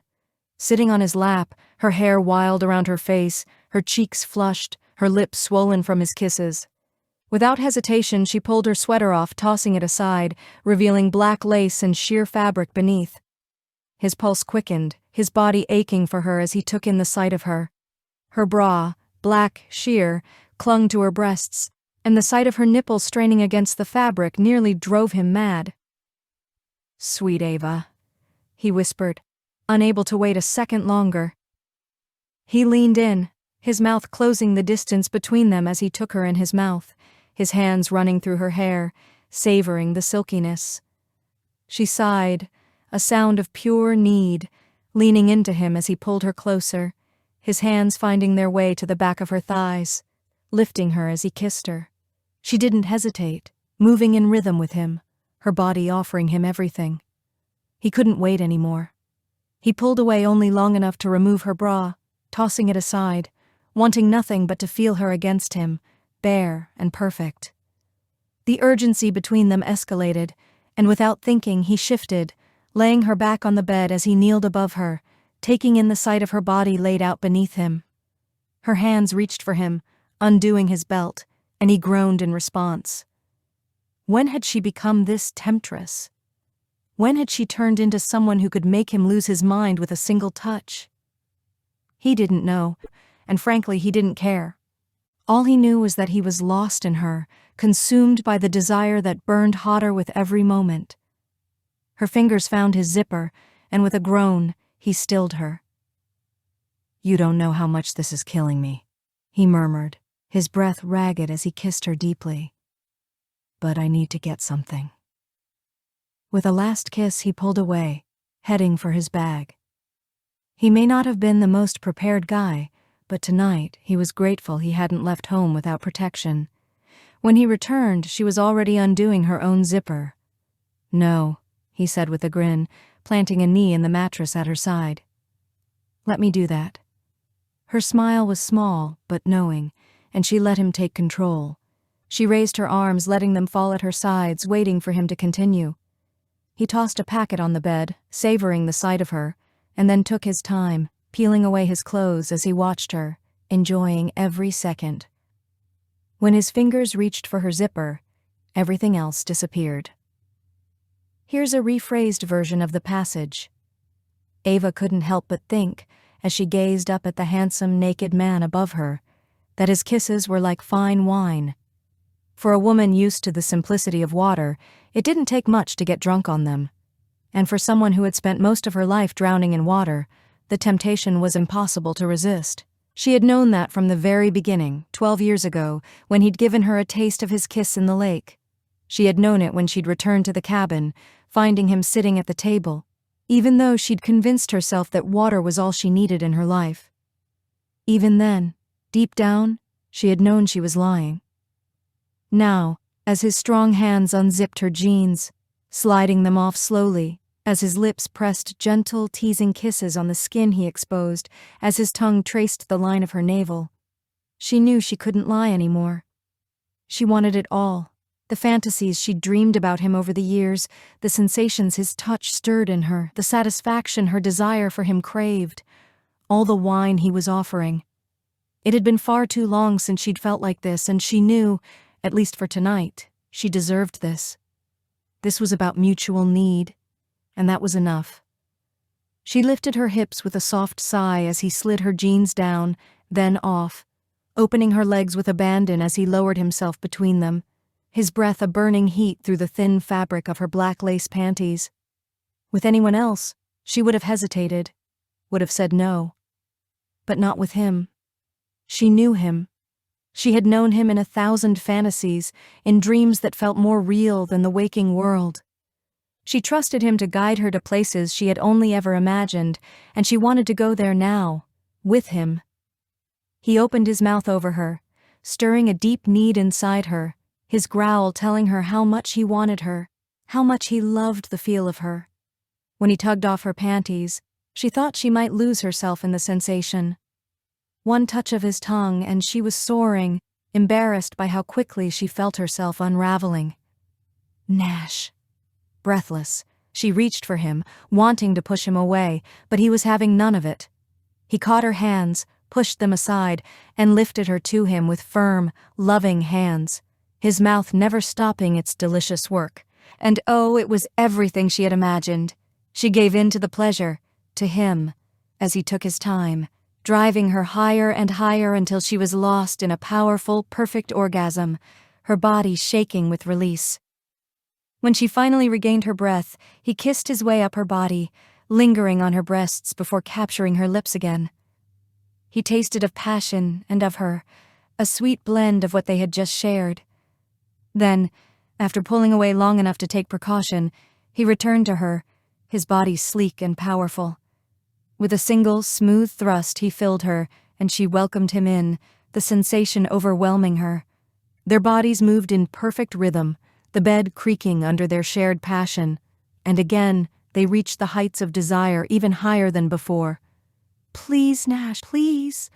Sitting on his lap, her hair wild around her face, her cheeks flushed, her lips swollen from his kisses. Without hesitation, she pulled her sweater off, tossing it aside, revealing black lace and sheer fabric beneath. His pulse quickened, his body aching for her as he took in the sight of her. Her bra, black, sheer, clung to her breasts, and the sight of her nipples straining against the fabric nearly drove him mad. "Sweet Ava," he whispered, unable to wait a second longer. He leaned in, his mouth closing the distance between them as he took her in his mouth, his hands running through her hair, savoring the silkiness. She sighed, a sound of pure need, leaning into him as he pulled her closer, his hands finding their way to the back of her thighs, lifting her as he kissed her. She didn't hesitate, moving in rhythm with him, her body offering him everything. He couldn't wait anymore. He pulled away only long enough to remove her bra, tossing it aside, wanting nothing but to feel her against him, bare and perfect. The urgency between them escalated, and without thinking he shifted, laying her back on the bed as he kneeled above her, taking in the sight of her body laid out beneath him. Her hands reached for him, undoing his belt, and he groaned in response. When had she become this temptress? When had she turned into someone who could make him lose his mind with a single touch? He didn't know, and frankly he didn't care. All he knew was that he was lost in her, consumed by the desire that burned hotter with every moment. Her fingers found his zipper, and with a groan, he stilled her. "You don't know how much this is killing me," he murmured, his breath ragged as he kissed her deeply. "But I need to get something." With a last kiss, he pulled away, heading for his bag. He may not have been the most prepared guy, but tonight he was grateful he hadn't left home without protection. When he returned, she was already undoing her own zipper. "No," he said with a grin, planting a knee in the mattress at her side. "Let me do that." Her smile was small, but knowing, and she let him take control. She raised her arms, letting them fall at her sides, waiting for him to continue. He tossed a packet on the bed, savoring the sight of her, and then took his time, peeling away his clothes as he watched her, enjoying every second. When his fingers reached for her zipper, everything else disappeared. Here's a rephrased version of the passage. Ava couldn't help but think, as she gazed up at the handsome, naked man above her, that his kisses were like fine wine. For a woman used to the simplicity of water, it didn't take much to get drunk on them. And for someone who had spent most of her life drowning in water, the temptation was impossible to resist. She had known that from the very beginning, 12 years ago, when he'd given her a taste of his kiss in the lake. She had known it when she'd returned to the cabin, finding him sitting at the table, even though she'd convinced herself that water was all she needed in her life. Even then, deep down, she had known she was lying. Now, as his strong hands unzipped her jeans, sliding them off slowly, as his lips pressed gentle, teasing kisses on the skin he exposed, as his tongue traced the line of her navel, she knew she couldn't lie anymore. She wanted it all. The fantasies she'd dreamed about him over the years, the sensations his touch stirred in her, the satisfaction her desire for him craved, all the wine he was offering. It had been far too long since she'd felt like this, and she knew, at least for tonight, she deserved this. This was about mutual need, and that was enough. She lifted her hips with a soft sigh as he slid her jeans down, then off, opening her legs with abandon as he lowered himself between them, his breath a burning heat through the thin fabric of her black lace panties. With anyone else, she would have hesitated, would have said no. But not with him. She knew him. She had known him in 1,000 fantasies, in dreams that felt more real than the waking world. She trusted him to guide her to places she had only ever imagined, and she wanted to go there now, with him. He opened his mouth over her, stirring a deep need inside her, his growl telling her how much he wanted her, how much he loved the feel of her. When he tugged off her panties, she thought she might lose herself in the sensation. One touch of his tongue, and she was soaring, embarrassed by how quickly she felt herself unraveling. Nash. Breathless, she reached for him, wanting to push him away, but he was having none of it. He caught her hands, pushed them aside, and lifted her to him with firm, loving hands, his mouth never stopping its delicious work. And oh, it was everything she had imagined. She gave in to the pleasure, to him, as he took his time, driving her higher and higher until she was lost in a powerful, perfect orgasm, her body shaking with release. When she finally regained her breath, he kissed his way up her body, lingering on her breasts before capturing her lips again. He tasted of passion and of her, a sweet blend of what they had just shared. Then, after pulling away long enough to take precaution, he returned to her, his body sleek and powerful. With a single, smooth thrust he filled her, and she welcomed him in, the sensation overwhelming her. Their bodies moved in perfect rhythm, the bed creaking under their shared passion, and again they reached the heights of desire even higher than before. "Please, Nash, please."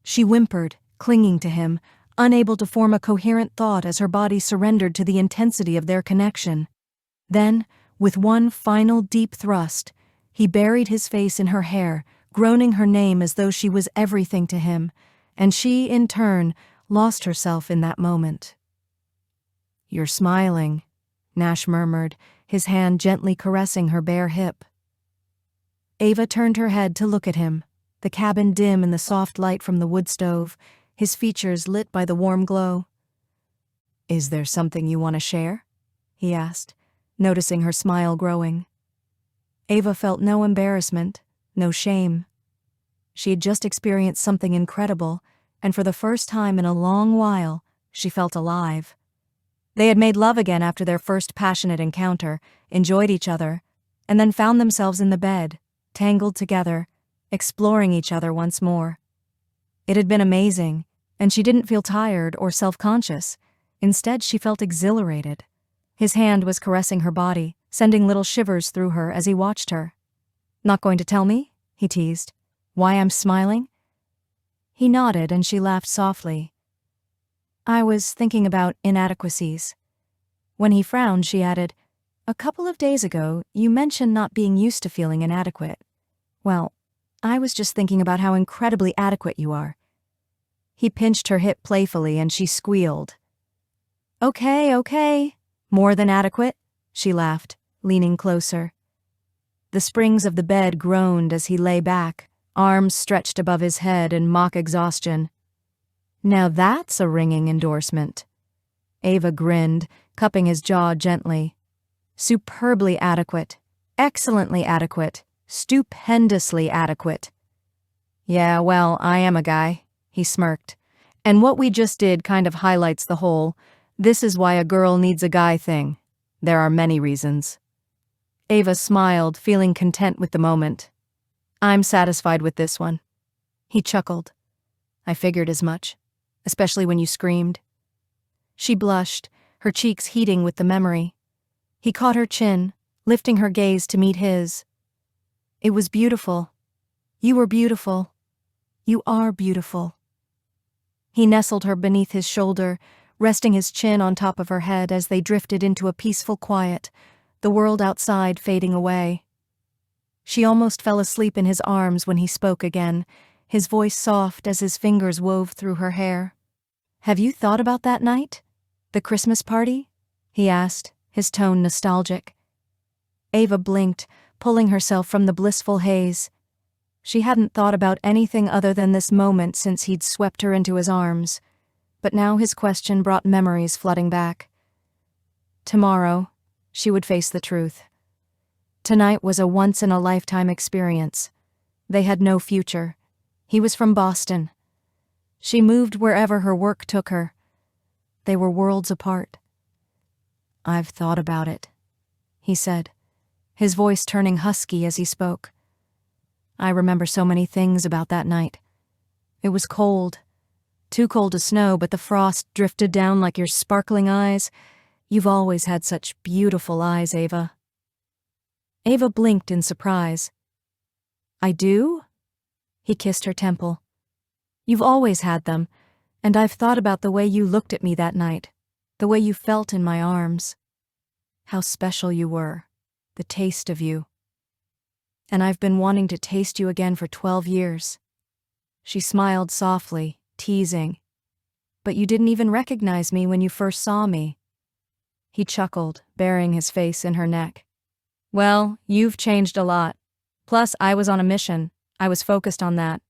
She whimpered, clinging to him, unable to form a coherent thought as her body surrendered to the intensity of their connection. Then, with one final deep thrust, he buried his face in her hair, groaning her name as though she was everything to him, and she, in turn, lost herself in that moment. "You're smiling," Nash murmured, his hand gently caressing her bare hip. Ava turned her head to look at him, the cabin dim in the soft light from the wood stove, his features lit by the warm glow. "Is there something you want to share?" he asked, noticing her smile growing. Ava felt no embarrassment, no shame. She had just experienced something incredible, and for the first time in a long while, she felt alive. They had made love again after their first passionate encounter, enjoyed each other, and then found themselves in the bed, tangled together, exploring each other once more. It had been amazing, and she didn't feel tired or self-conscious. Instead, she felt exhilarated. His hand was caressing her body, sending little shivers through her as he watched her. "Not going to tell me?" he teased. "Why I'm smiling?" He nodded, and she laughed softly. "I was thinking about inadequacies." When he frowned, she added, "A couple of days ago, you mentioned not being used to feeling inadequate. Well, I was just thinking about how incredibly adequate you are." He pinched her hip playfully, and she squealed. Okay. More than adequate," she laughed, leaning closer. The springs of the bed groaned as he lay back, arms stretched above his head in mock exhaustion. Now that's a ringing endorsement. Ava grinned, cupping his jaw gently. Superbly adequate. Excellently adequate. Stupendously adequate. Yeah, well, I am a guy, he smirked. And what we just did kind of highlights the whole, this is why a girl needs a guy thing. There are many reasons. Ava smiled, feeling content with the moment. I'm satisfied with this one. He chuckled. I figured as much, especially when you screamed. She blushed, her cheeks heating with the memory. He caught her chin, lifting her gaze to meet his. It was beautiful. You were beautiful. You are beautiful. He nestled her beneath his shoulder, resting his chin on top of her head as they drifted into a peaceful quiet, the world outside fading away. She almost fell asleep in his arms when he spoke again, his voice soft as his fingers wove through her hair. Have you thought about that night? The Christmas party? He asked, his tone nostalgic. Ava blinked, pulling herself from the blissful haze. She hadn't thought about anything other than this moment since he'd swept her into his arms, but now his question brought memories flooding back. Tomorrow, she would face the truth. Tonight was a once-in-a-lifetime experience. They had no future. He was from Boston. She moved wherever her work took her. They were worlds apart. I've thought about it, he said, his voice turning husky as he spoke. I remember so many things about that night. It was cold. Too cold to snow, but the frost drifted down like your sparkling eyes. You've always had such beautiful eyes, Ava. Ava blinked in surprise. I do? He kissed her temple. You've always had them, and I've thought about the way you looked at me that night, the way you felt in my arms. How special you were, the taste of you. And I've been wanting to taste you again for 12 years. She smiled softly, teasing. But you didn't even recognize me when you first saw me. He chuckled, burying his face in her neck. Well, you've changed a lot. Plus, I was on a mission. I was focused on that.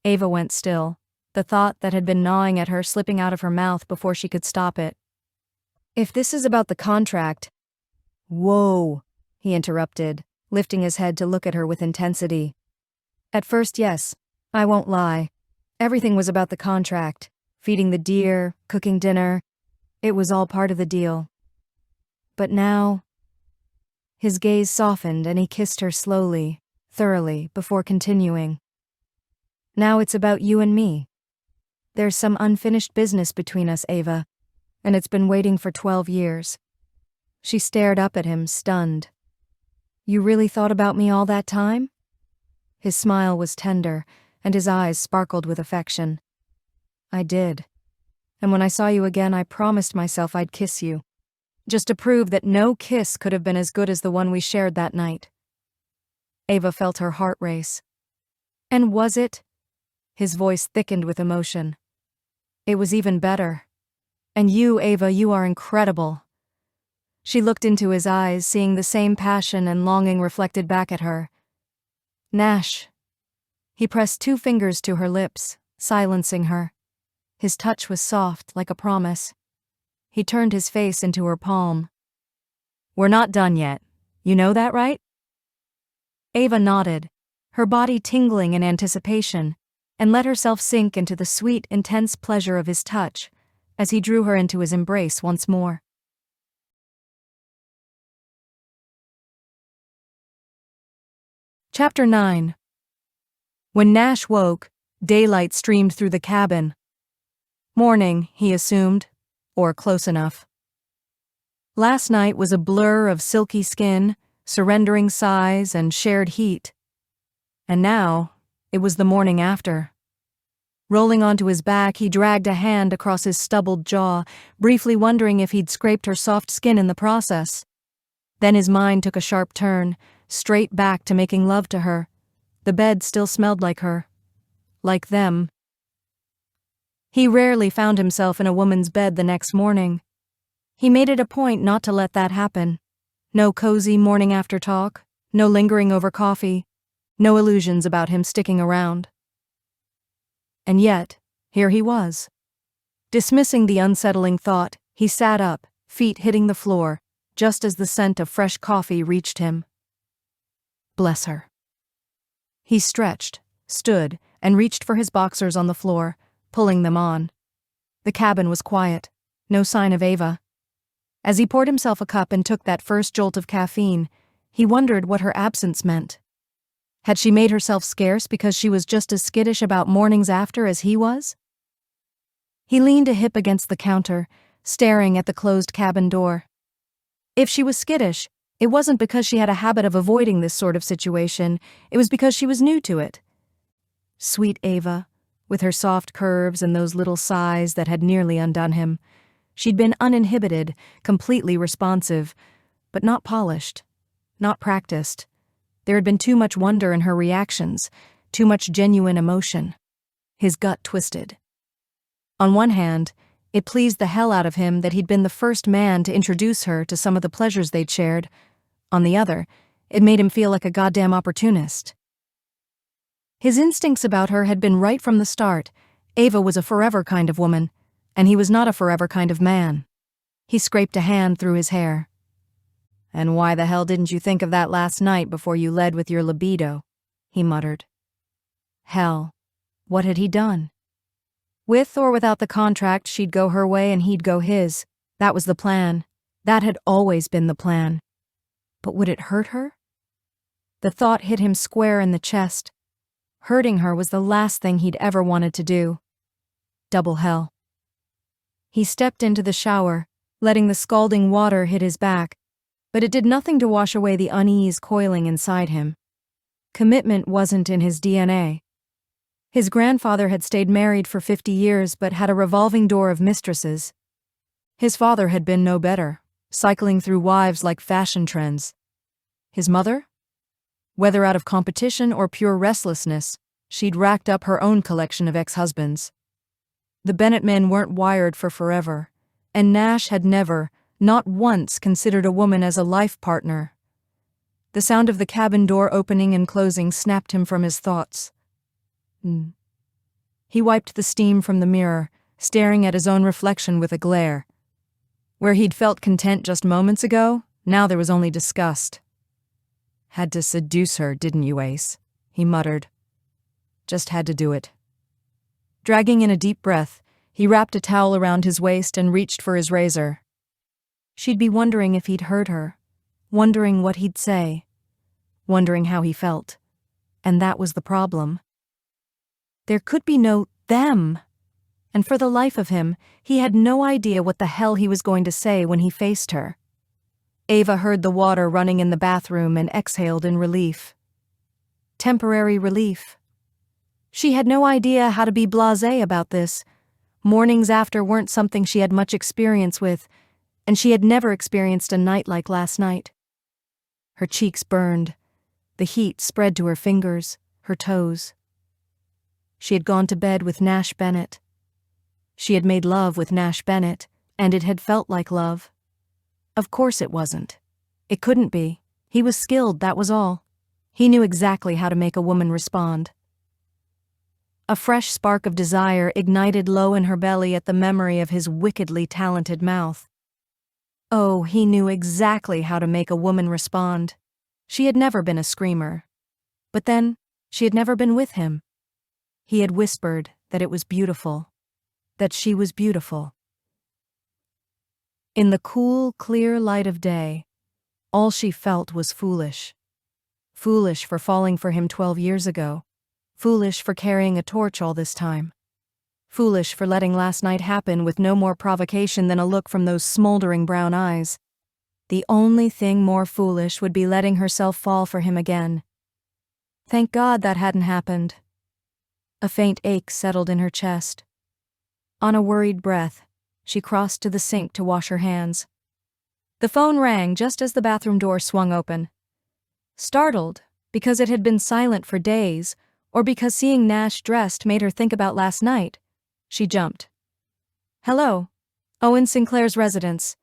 Ava went still, the thought that had been gnawing at her slipping out of her mouth before she could stop it. If this is about the contract... Whoa, he interrupted, lifting his head to look at her with intensity. At first, yes, I won't lie. Everything was about the contract. Feeding the deer, cooking dinner. It was all part of the deal. But now... His gaze softened and he kissed her slowly, thoroughly, before continuing. Now it's about you and me. There's some unfinished business between us, Ava, and it's been waiting for 12 years. She stared up at him, stunned. You really thought about me all that time? His smile was tender, and his eyes sparkled with affection. I did. And when I saw you again, I promised myself I'd kiss you, just to prove that no kiss could have been as good as the one we shared that night. Ava felt her heart race. And was it? His voice thickened with emotion. It was even better. And you, Ava, you are incredible. She looked into his eyes, seeing the same passion and longing reflected back at her. Nash. He pressed 2 fingers to her lips, silencing her. His touch was soft, like a promise. He turned his face into her palm. We're not done yet. You know that, right? Ava nodded, her body tingling in anticipation, and let herself sink into the sweet, intense pleasure of his touch as he drew her into his embrace once more. Chapter 9. When Nash woke, daylight streamed through the cabin. Morning, he assumed, or close enough. Last night was a blur of silky skin, surrendering sighs, and shared heat. And now, it was the morning after. Rolling onto his back, he dragged a hand across his stubbled jaw, briefly wondering if he'd scraped her soft skin in the process. Then his mind took a sharp turn, straight back to making love to her. The bed still smelled like her. Like them. He rarely found himself in a woman's bed the next morning. He made it a point not to let that happen. No cozy morning after talk, no lingering over coffee, No illusions about him sticking around. And yet, here he was. Dismissing the unsettling thought, he sat up, feet hitting the floor, just as the scent of fresh coffee reached him. Bless her. He stretched, stood, and reached for his boxers on the floor, pulling them on. The cabin was quiet. No sign of Ava. As he poured himself a cup and took that first jolt of caffeine, he wondered what her absence meant. Had she made herself scarce because she was just as skittish about mornings after as he was? He leaned a hip against the counter, staring at the closed cabin door. If she was skittish, it wasn't because she had a habit of avoiding this sort of situation, it was because she was new to it. Sweet Ava, with her soft curves and those little sighs that had nearly undone him. She'd been uninhibited, completely responsive, but not polished, not practiced. There had been too much wonder in her reactions, too much genuine emotion. His gut twisted. On one hand, it pleased the hell out of him that he'd been the first man to introduce her to some of the pleasures they'd shared. On the other, it made him feel like a goddamn opportunist. His instincts about her had been right from the start. Ava was a forever kind of woman, and he was not a forever kind of man. He scraped a hand through his hair. "And why the hell didn't you think of that last night before you led with your libido?" he muttered. Hell, what had he done? With or without the contract, she'd go her way and he'd go his. That was the plan. That had always been the plan. But would it hurt her? The thought hit him square in the chest. Hurting her was the last thing he'd ever wanted to do. Double hell. He stepped into the shower, letting the scalding water hit his back, but it did nothing to wash away the unease coiling inside him. Commitment wasn't in his DNA. His grandfather had stayed married for 50 years but had a revolving door of mistresses. His father had been no better, cycling through wives like fashion trends. His mother? Whether out of competition or pure restlessness, she'd racked up her own collection of ex-husbands. The Bennett men weren't wired for forever, and Nash had never, not once, considered a woman as a life partner. The sound of the cabin door opening and closing snapped him from his thoughts. He wiped the steam from the mirror, staring at his own reflection with a glare. Where he'd felt content just moments ago, now there was only disgust. "Had to seduce her, didn't you, Ace?" he muttered. "Just had to do it." Dragging in a deep breath, he wrapped a towel around his waist and reached for his razor. She'd be wondering if he'd hurt her, wondering what he'd say, wondering how he felt. And that was the problem. There could be no them, and for the life of him, he had no idea what the hell he was going to say when he faced her. Ava heard the water running in the bathroom and exhaled in relief. Temporary relief. She had no idea how to be blasé about this. Mornings after weren't something she had much experience with, and she had never experienced a night like last night. Her cheeks burned. The heat spread to her fingers, her toes. She had gone to bed with Nash Bennett. She had made love with Nash Bennett, and it had felt like love. Of course it wasn't. It couldn't be. He was skilled, that was all. He knew exactly how to make a woman respond. A fresh spark of desire ignited low in her belly at the memory of his wickedly talented mouth. Oh, he knew exactly how to make a woman respond. She had never been a screamer. But then, she had never been with him. He had whispered that it was beautiful. That she was beautiful. In the cool, clear light of day, all she felt was foolish. Foolish for falling for him 12 years ago. Foolish for carrying a torch all this time. Foolish for letting last night happen with no more provocation than a look from those smoldering brown eyes. The only thing more foolish would be letting herself fall for him again. Thank God that hadn't happened. A faint ache settled in her chest. On a worried breath, she crossed to the sink to wash her hands. The phone rang just as the bathroom door swung open. Startled, because it had been silent for days, or because seeing Nash dressed made her think about last night, she jumped. "Hello. Owen Sinclair's residence."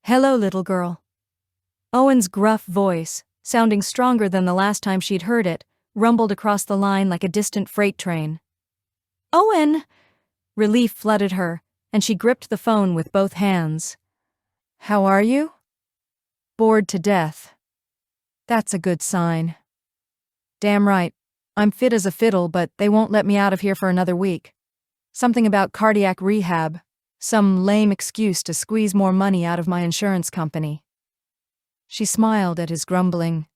"Hello, little girl." Owen's gruff voice, sounding stronger than the last time she'd heard it, rumbled across the line like a distant freight train. Owen! Relief flooded her, and she gripped the phone with both hands. How are you? Bored to death. That's a good sign. Damn right. I'm fit as a fiddle, but they won't let me out of here for another week. Something about cardiac rehab. Some lame excuse to squeeze more money out of my insurance company. She smiled at his grumbling.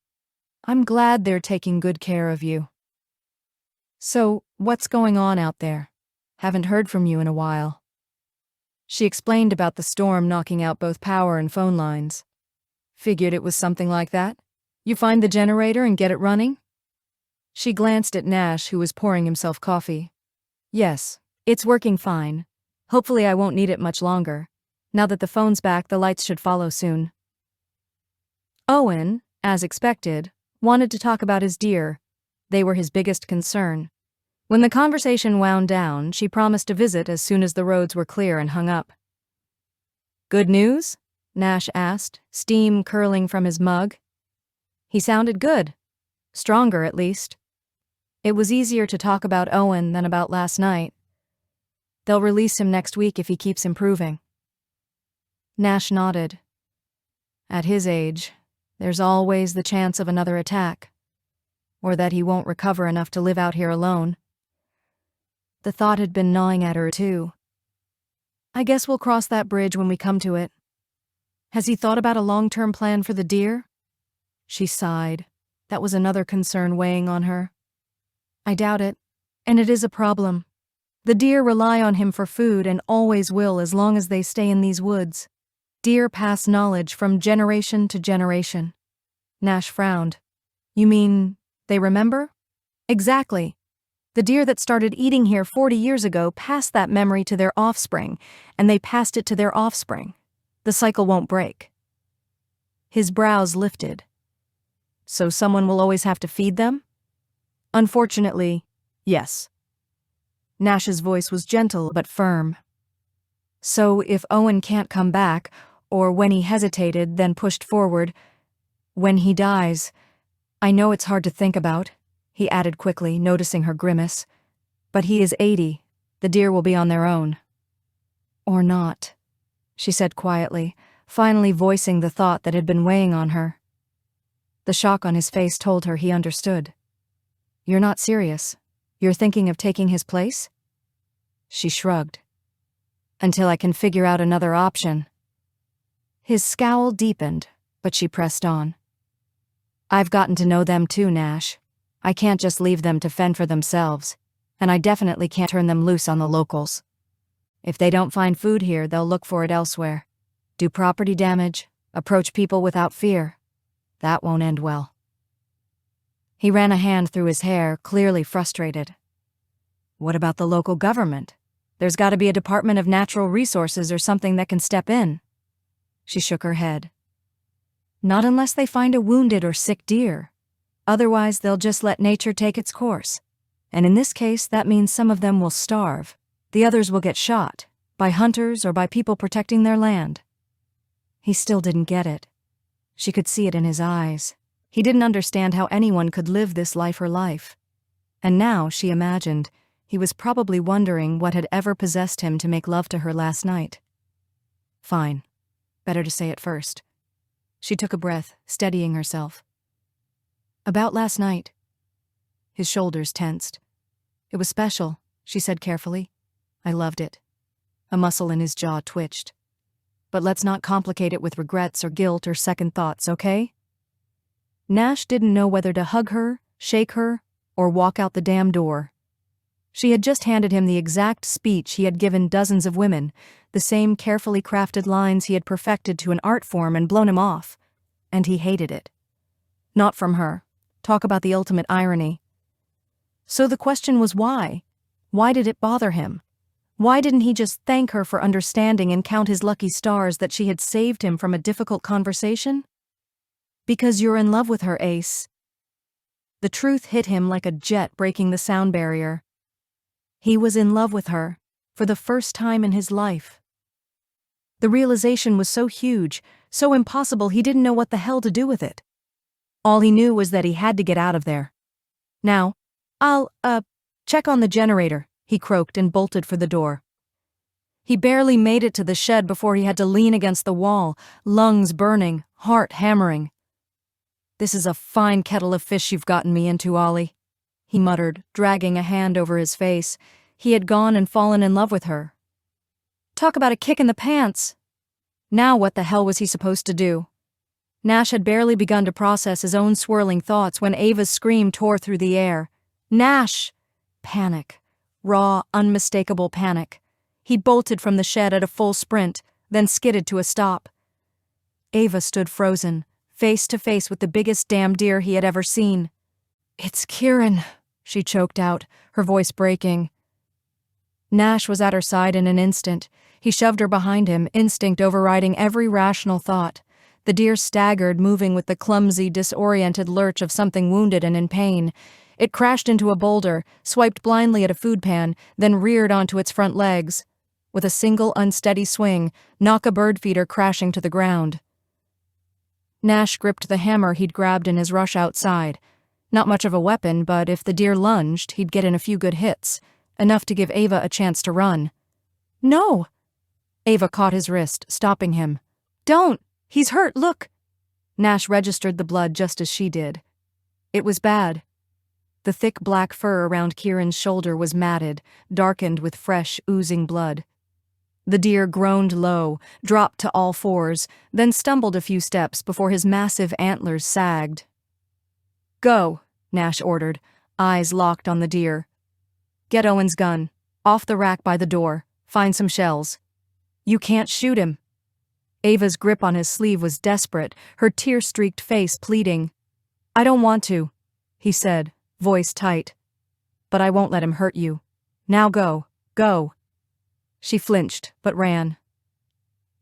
I'm glad they're taking good care of you. So, what's going on out there? Haven't heard from you in a while. She explained about the storm knocking out both power and phone lines. Figured it was something like that. You find the generator and get it running? She glanced at Nash, who was pouring himself coffee. Yes, it's working fine. Hopefully I won't need it much longer. Now that the phone's back, the lights should follow soon. Owen, as expected, wanted to talk about his deer. They were his biggest concern. When the conversation wound down, she promised to visit as soon as the roads were clear and hung up. Good news? Nash asked, steam curling from his mug. He sounded good. Stronger, at least. It was easier to talk about Owen than about last night. They'll release him next week if he keeps improving. Nash nodded. At his age, there's always the chance of another attack. Or that he won't recover enough to live out here alone. The thought had been gnawing at her, too. I guess we'll cross that bridge when we come to it. Has he thought about a long-term plan for the deer? She sighed. That was another concern weighing on her. I doubt it, and it is a problem. The deer rely on him for food and always will as long as they stay in these woods. Deer pass knowledge from generation to generation. Nash frowned. You mean, they remember? Exactly. The deer that started eating here 40 years ago passed that memory to their offspring, and they passed it to their offspring. The cycle won't break. His brows lifted. So someone will always have to feed them? Unfortunately, yes. Nash's voice was gentle but firm. So if Owen can't come back, or when he hesitated, then pushed forward, when he dies, I know it's hard to think about, he added quickly, noticing her grimace. But he is 80. The deer will be on their own. Or not, she said quietly, finally voicing the thought that had been weighing on her. The shock on his face told her he understood. You're not serious. You're thinking of taking his place? She shrugged. Until I can figure out another option. His scowl deepened, but she pressed on. I've gotten to know them too, Nash. I can't just leave them to fend for themselves, and I definitely can't turn them loose on the locals. If they don't find food here, they'll look for it elsewhere. Do property damage, approach people without fear. That won't end well. He ran a hand through his hair, clearly frustrated. What about the local government? There's got to be a Department of Natural Resources or something that can step in. She shook her head. Not unless they find a wounded or sick deer. Otherwise, they'll just let nature take its course. And in this case, that means some of them will starve. The others will get shot, by hunters or by people protecting their land. He still didn't get it. She could see it in his eyes. He didn't understand how anyone could live this life or life. And now, she imagined, he was probably wondering what had ever possessed him to make love to her last night. Fine. Better to say it first. She took a breath, steadying herself. About last night. His shoulders tensed. It was special, she said carefully. I loved it. A muscle in his jaw twitched. But let's not complicate it with regrets or guilt or second thoughts, okay? Nash didn't know whether to hug her, shake her, or walk out the damn door. She had just handed him the exact speech he had given dozens of women, the same carefully crafted lines he had perfected to an art form and blown him off. And he hated it. Not from her. Talk about the ultimate irony. So the question was why? Why did it bother him? Why didn't he just thank her for understanding and count his lucky stars that she had saved him from a difficult conversation? Because you're in love with her, Ace. The truth hit him like a jet breaking the sound barrier. He was in love with her, for the first time in his life. The realization was so huge, so impossible he didn't know what the hell to do with it. All he knew was that he had to get out of there. Now, I'll, check on the generator, he croaked and bolted for the door. He barely made it to the shed before he had to lean against the wall, lungs burning, heart hammering. "This is a fine kettle of fish you've gotten me into, Ollie," he muttered, dragging a hand over his face. He had gone and fallen in love with her. Talk about a kick in the pants! Now what the hell was he supposed to do? Nash had barely begun to process his own swirling thoughts when Ava's scream tore through the air. "Nash!" Panic. Raw, unmistakable panic. He bolted from the shed at a full sprint, then skidded to a stop. Ava stood frozen, face to face with the biggest damn deer he had ever seen. "It's Kieran," she choked out, her voice breaking. Nash was at her side in an instant. He shoved her behind him, instinct overriding every rational thought. The deer staggered, moving with the clumsy, disoriented lurch of something wounded and in pain. It crashed into a boulder, swiped blindly at a food pan, then reared onto its front legs. With a single unsteady swing, knock a bird feeder crashing to the ground. Nash gripped the hammer he'd grabbed in his rush outside. Not much of a weapon, but if the deer lunged, he'd get in a few good hits, enough to give Ava a chance to run. "No!" Ava caught his wrist, stopping him. "Don't! He's hurt, look!" Nash registered the blood just as she did. It was bad. The thick black fur around Kieran's shoulder was matted, darkened with fresh, oozing blood. The deer groaned low, dropped to all fours, then stumbled a few steps before his massive antlers sagged. "Go," Nash ordered, eyes locked on the deer. "Get Owen's gun. Off the rack by the door. Find some shells." "You can't shoot him." Ava's grip on his sleeve was desperate, her tear-streaked face pleading. "I don't want to," he said, voice tight. "But I won't let him hurt you. Now go, go." She flinched, but ran.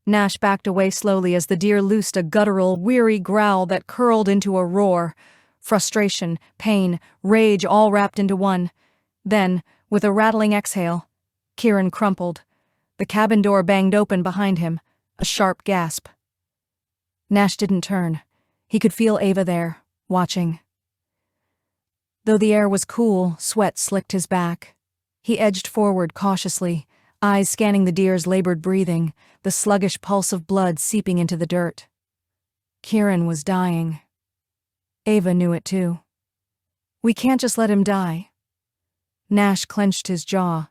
Nash backed away slowly as the deer loosed a guttural, weary growl that curled into a roar. Frustration, pain, rage all wrapped into one. Then, with a rattling exhale, Kieran crumpled. The cabin door banged open behind him, a sharp gasp. Nash didn't turn. He could feel Ava there, watching. Though the air was cool, sweat slicked his back. He edged forward cautiously, eyes scanning the deer's labored breathing, the sluggish pulse of blood seeping into the dirt. Kieran was dying. Ava knew it too. "We can't just let him die." Nash clenched his jaw.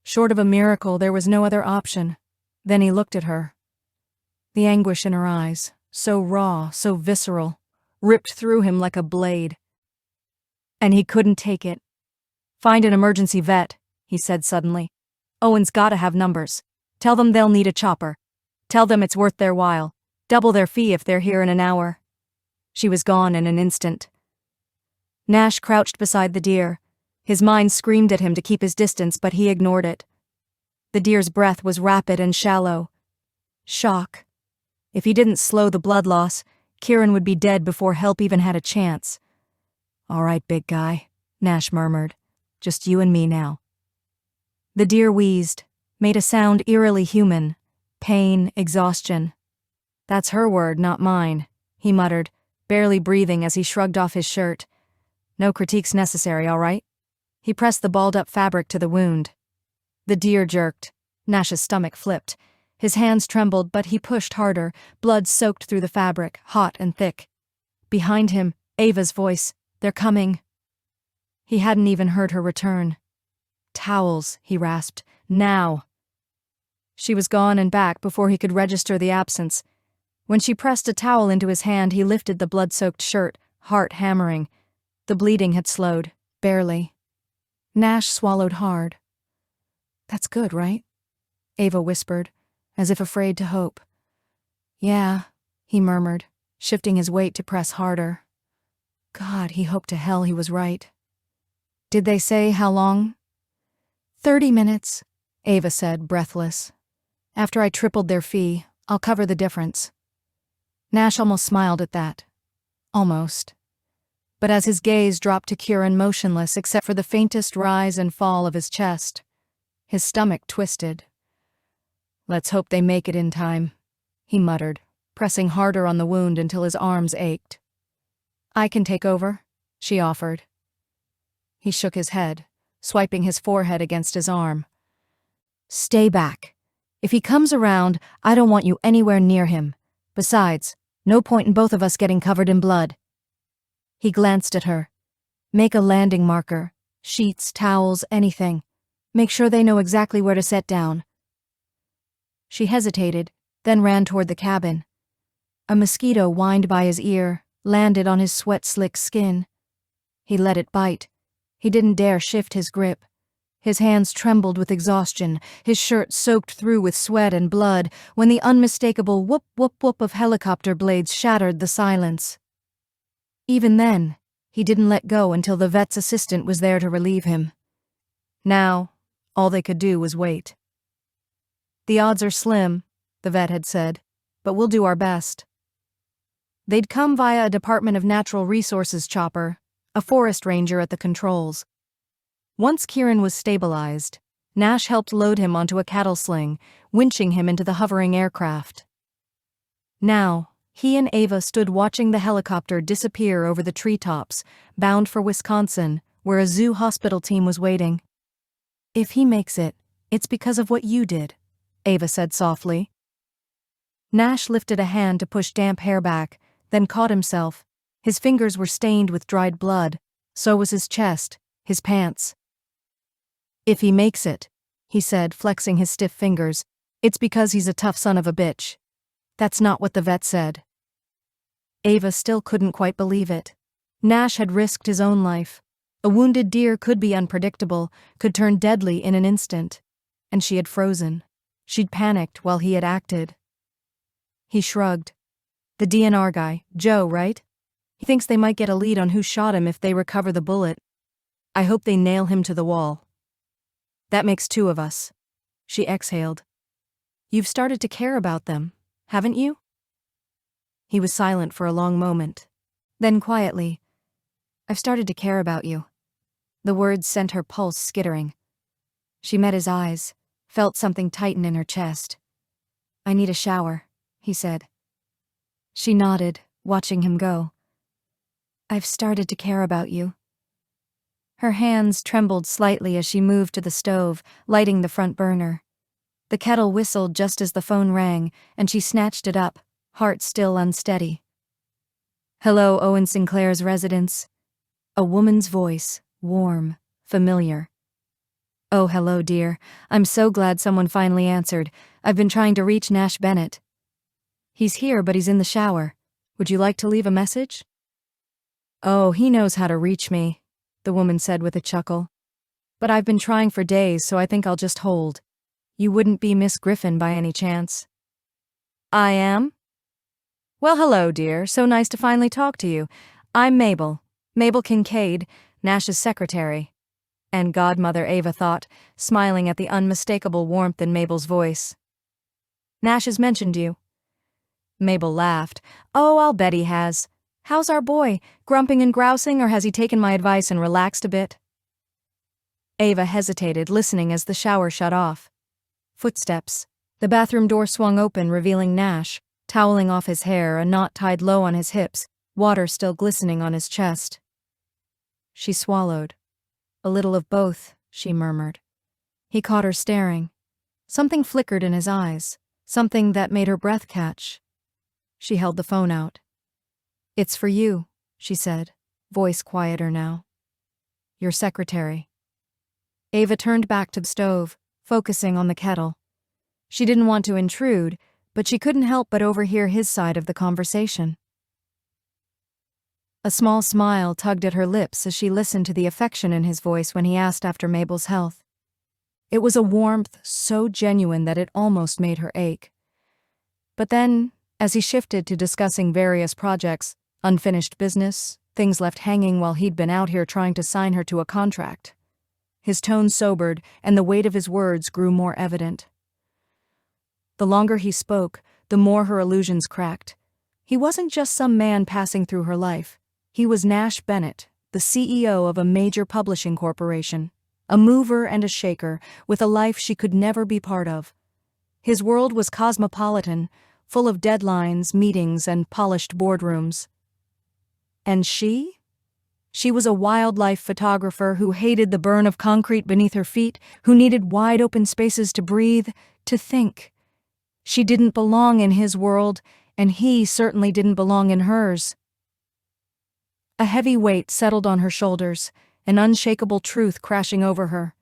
Short of a miracle, there was no other option. Then he looked at her. The anguish in her eyes, so raw, so visceral, ripped through him like a blade. And he couldn't take it. "Find an emergency vet," he said suddenly. "Owen's gotta have numbers. Tell them they'll need a chopper. Tell them it's worth their while. Double their fee if they're here in an hour." She was gone in an instant. Nash crouched beside the deer. His mind screamed at him to keep his distance, but he ignored it. The deer's breath was rapid and shallow. Shock. If he didn't slow the blood loss, Kieran would be dead before help even had a chance. "All right, big guy," Nash murmured. "Just you and me now." The deer wheezed, made a sound eerily human. Pain, exhaustion. "That's her word, not mine," he muttered, barely breathing as he shrugged off his shirt. "No critiques necessary, all right?" He pressed the balled-up fabric to the wound. The deer jerked. Nash's stomach flipped. His hands trembled, but he pushed harder, blood soaked through the fabric, hot and thick. Behind him, Ava's voice. "They're coming." He hadn't even heard her return. "Towels," he rasped. "Now." She was gone and back before he could register the absence. When she pressed a towel into his hand, he lifted the blood-soaked shirt, heart hammering. The bleeding had slowed, barely. Nash swallowed hard. "That's good, right?" Ava whispered, as if afraid to hope. "Yeah," he murmured, shifting his weight to press harder. God, he hoped to hell he was right. "Did they say how long?" 30 minutes, Ava said, breathless. "After I tripled their fee, I'll cover the difference." Nash almost smiled at that. Almost. But as his gaze dropped to Kieran motionless except for the faintest rise and fall of his chest, his stomach twisted. "Let's hope they make it in time," he muttered, pressing harder on the wound until his arms ached. "I can take over," she offered. He shook his head, swiping his forehead against his arm. Stay back. If he comes around, I don't want you anywhere near him. Besides, no point in both of us getting covered in blood. He glanced at her. Make a landing marker. Sheets, towels, anything. Make sure they know exactly where to set down. She hesitated, then ran toward the cabin. A mosquito whined by his ear, landed on his sweat-slick skin. He let it bite. He didn't dare shift his grip. His hands trembled with exhaustion, his shirt soaked through with sweat and blood, when the unmistakable whoop-whoop-whoop of helicopter blades shattered the silence. Even then, he didn't let go until the vet's assistant was there to relieve him. Now, all they could do was wait. The odds are slim, the vet had said, but we'll do our best. They'd come via a Department of Natural Resources chopper, a forest ranger at the controls. Once Kieran was stabilized, Nash helped load him onto a cattle sling, winching him into the hovering aircraft. Now, he and Ava stood watching the helicopter disappear over the treetops, bound for Wisconsin, where a zoo hospital team was waiting. If he makes it, it's because of what you did, Ava said softly. Nash lifted a hand to push damp hair back, then caught himself. His fingers were stained with dried blood, so was his chest, his pants. If he makes it, he said, flexing his stiff fingers, it's because he's a tough son of a bitch. That's not what the vet said. Ava still couldn't quite believe it. Nash had risked his own life. A wounded deer could be unpredictable, could turn deadly in an instant. And she had frozen. She'd panicked while he had acted. He shrugged. The DNR guy, Joe, right? He thinks they might get a lead on who shot him if they recover the bullet. I hope they nail him to the wall. That makes two of us. She exhaled. You've started to care about them, haven't you? He was silent for a long moment. Then quietly, I've started to care about you. The words sent her pulse skittering. She met his eyes, felt something tighten in her chest. I need a shower, he said. She nodded, watching him go. I've started to care about you. Her hands trembled slightly as she moved to the stove, lighting the front burner. The kettle whistled just as the phone rang, and she snatched it up, heart still unsteady. Hello, Owen Sinclair's residence. A woman's voice, warm, familiar. Oh, hello, dear. I'm so glad someone finally answered. I've been trying to reach Nash Bennett. He's here, but he's in the shower. Would you like to leave a message? Oh, he knows how to reach me, the woman said with a chuckle. But I've been trying for days, so I think I'll just hold. You wouldn't be Miss Griffin by any chance? I am? Well, hello, dear. So nice to finally talk to you. I'm Mabel Kincaid, Nash's secretary. And godmother, Ava thought, smiling at the unmistakable warmth in Mabel's voice. Nash has mentioned you. Mabel laughed. Oh, I'll bet he has. How's our boy? Grumping and grousing, or has he taken my advice and relaxed a bit? Ava hesitated, listening as the shower shut off. Footsteps. The bathroom door swung open, revealing Nash, toweling off his hair, a knot tied low on his hips, water still glistening on his chest. She swallowed. A little of both, she murmured. He caught her staring. Something flickered in his eyes, something that made her breath catch. She held the phone out. It's for you, she said, voice quieter now. Your secretary. Ava turned back to the stove, focusing on the kettle. She didn't want to intrude, but she couldn't help but overhear his side of the conversation. A small smile tugged at her lips as she listened to the affection in his voice when he asked after Mabel's health. It was a warmth so genuine that it almost made her ache. But then, as he shifted to discussing various projects, unfinished business, things left hanging while he'd been out here trying to sign her to a contract, his tone sobered and the weight of his words grew more evident. The longer he spoke, the more her illusions cracked. He wasn't just some man passing through her life. He was Nash Bennett, the CEO of a major publishing corporation, a mover and a shaker with a life she could never be part of. His world was cosmopolitan, full of deadlines, meetings, and polished boardrooms. And she? She was a wildlife photographer who hated the burn of concrete beneath her feet, who needed wide open spaces to breathe, to think. She didn't belong in his world, and he certainly didn't belong in hers. A heavy weight settled on her shoulders, an unshakable truth crashing over her.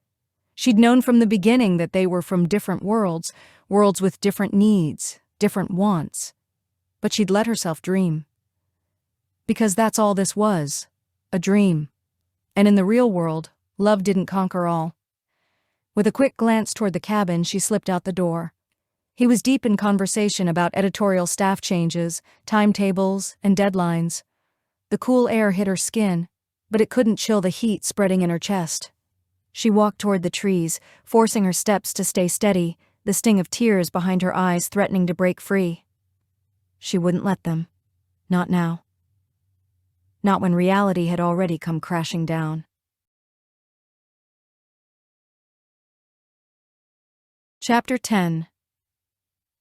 She'd known from the beginning that they were from different worlds, worlds with different needs, different wants. But she'd let herself dream. Because that's all this was, a dream. And in the real world, love didn't conquer all. With a quick glance toward the cabin, she slipped out the door. He was deep in conversation about editorial staff changes, timetables, and deadlines. The cool air hit her skin, but it couldn't chill the heat spreading in her chest. She walked toward the trees, forcing her steps to stay steady, the sting of tears behind her eyes threatening to break free. She wouldn't let them. Not now. Not when reality had already come crashing down. Chapter 10.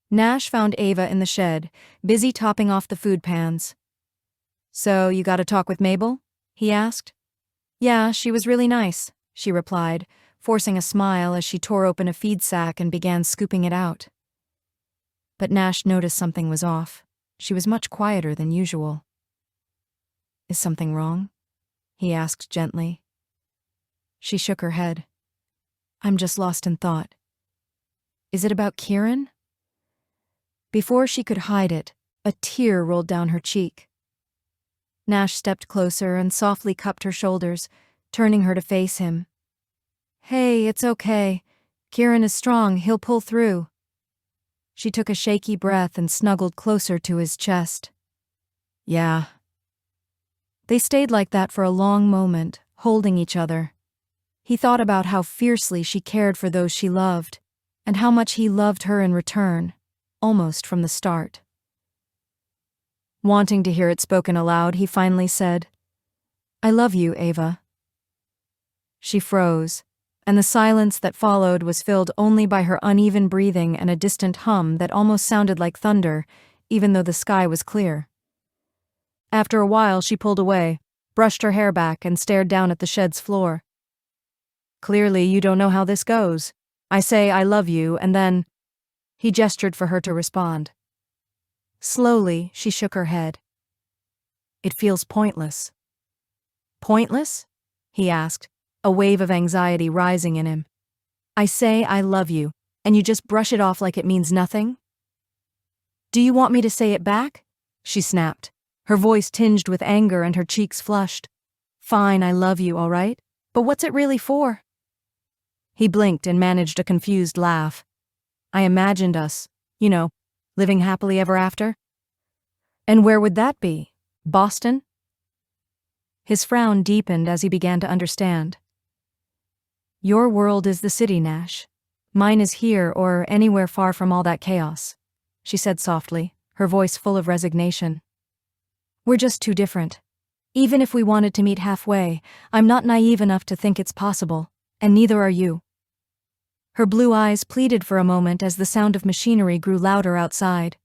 Nash found Ava in the shed, busy topping off the food pans. "So, you got to talk with Mabel?" he asked. "Yeah, she was really nice," she replied, forcing a smile as she tore open a feed sack and began scooping it out. But Nash noticed something was off. She was much quieter than usual. "Is something wrong?" he asked gently. She shook her head. "I'm just lost in thought." "Is it about Kieran?" Before she could hide it, a tear rolled down her cheek. Nash stepped closer and softly cupped her shoulders, turning her to face him. "Hey, it's okay. Kieran is strong, he'll pull through." She took a shaky breath and snuggled closer to his chest. "Yeah." They stayed like that for a long moment, holding each other. He thought about how fiercely she cared for those she loved, and how much he loved her in return, almost from the start. Wanting to hear it spoken aloud, he finally said, "I love you, Ava." She froze, and the silence that followed was filled only by her uneven breathing and a distant hum that almost sounded like thunder, even though the sky was clear. After a while, she pulled away, brushed her hair back, and stared down at the shed's floor. "Clearly, you don't know how this goes. I say I love you, and then—" He gestured for her to respond. Slowly, she shook her head. "It feels pointless." "Pointless?" he asked, a wave of anxiety rising in him. "I say I love you, and you just brush it off like it means nothing?" "Do you want me to say it back?" she snapped, her voice tinged with anger and her cheeks flushed. "Fine, I love you, all right? But what's it really for?" He blinked and managed a confused laugh. "I imagined us, living happily ever after." "And where would that be? Boston?" His frown deepened as he began to understand. "Your world is the city, Nash. Mine is here or anywhere far from all that chaos," she said softly, her voice full of resignation. "We're just too different. Even if we wanted to meet halfway, I'm not naive enough to think it's possible, and neither are you." Her blue eyes pleaded for a moment as the sound of machinery grew louder outside.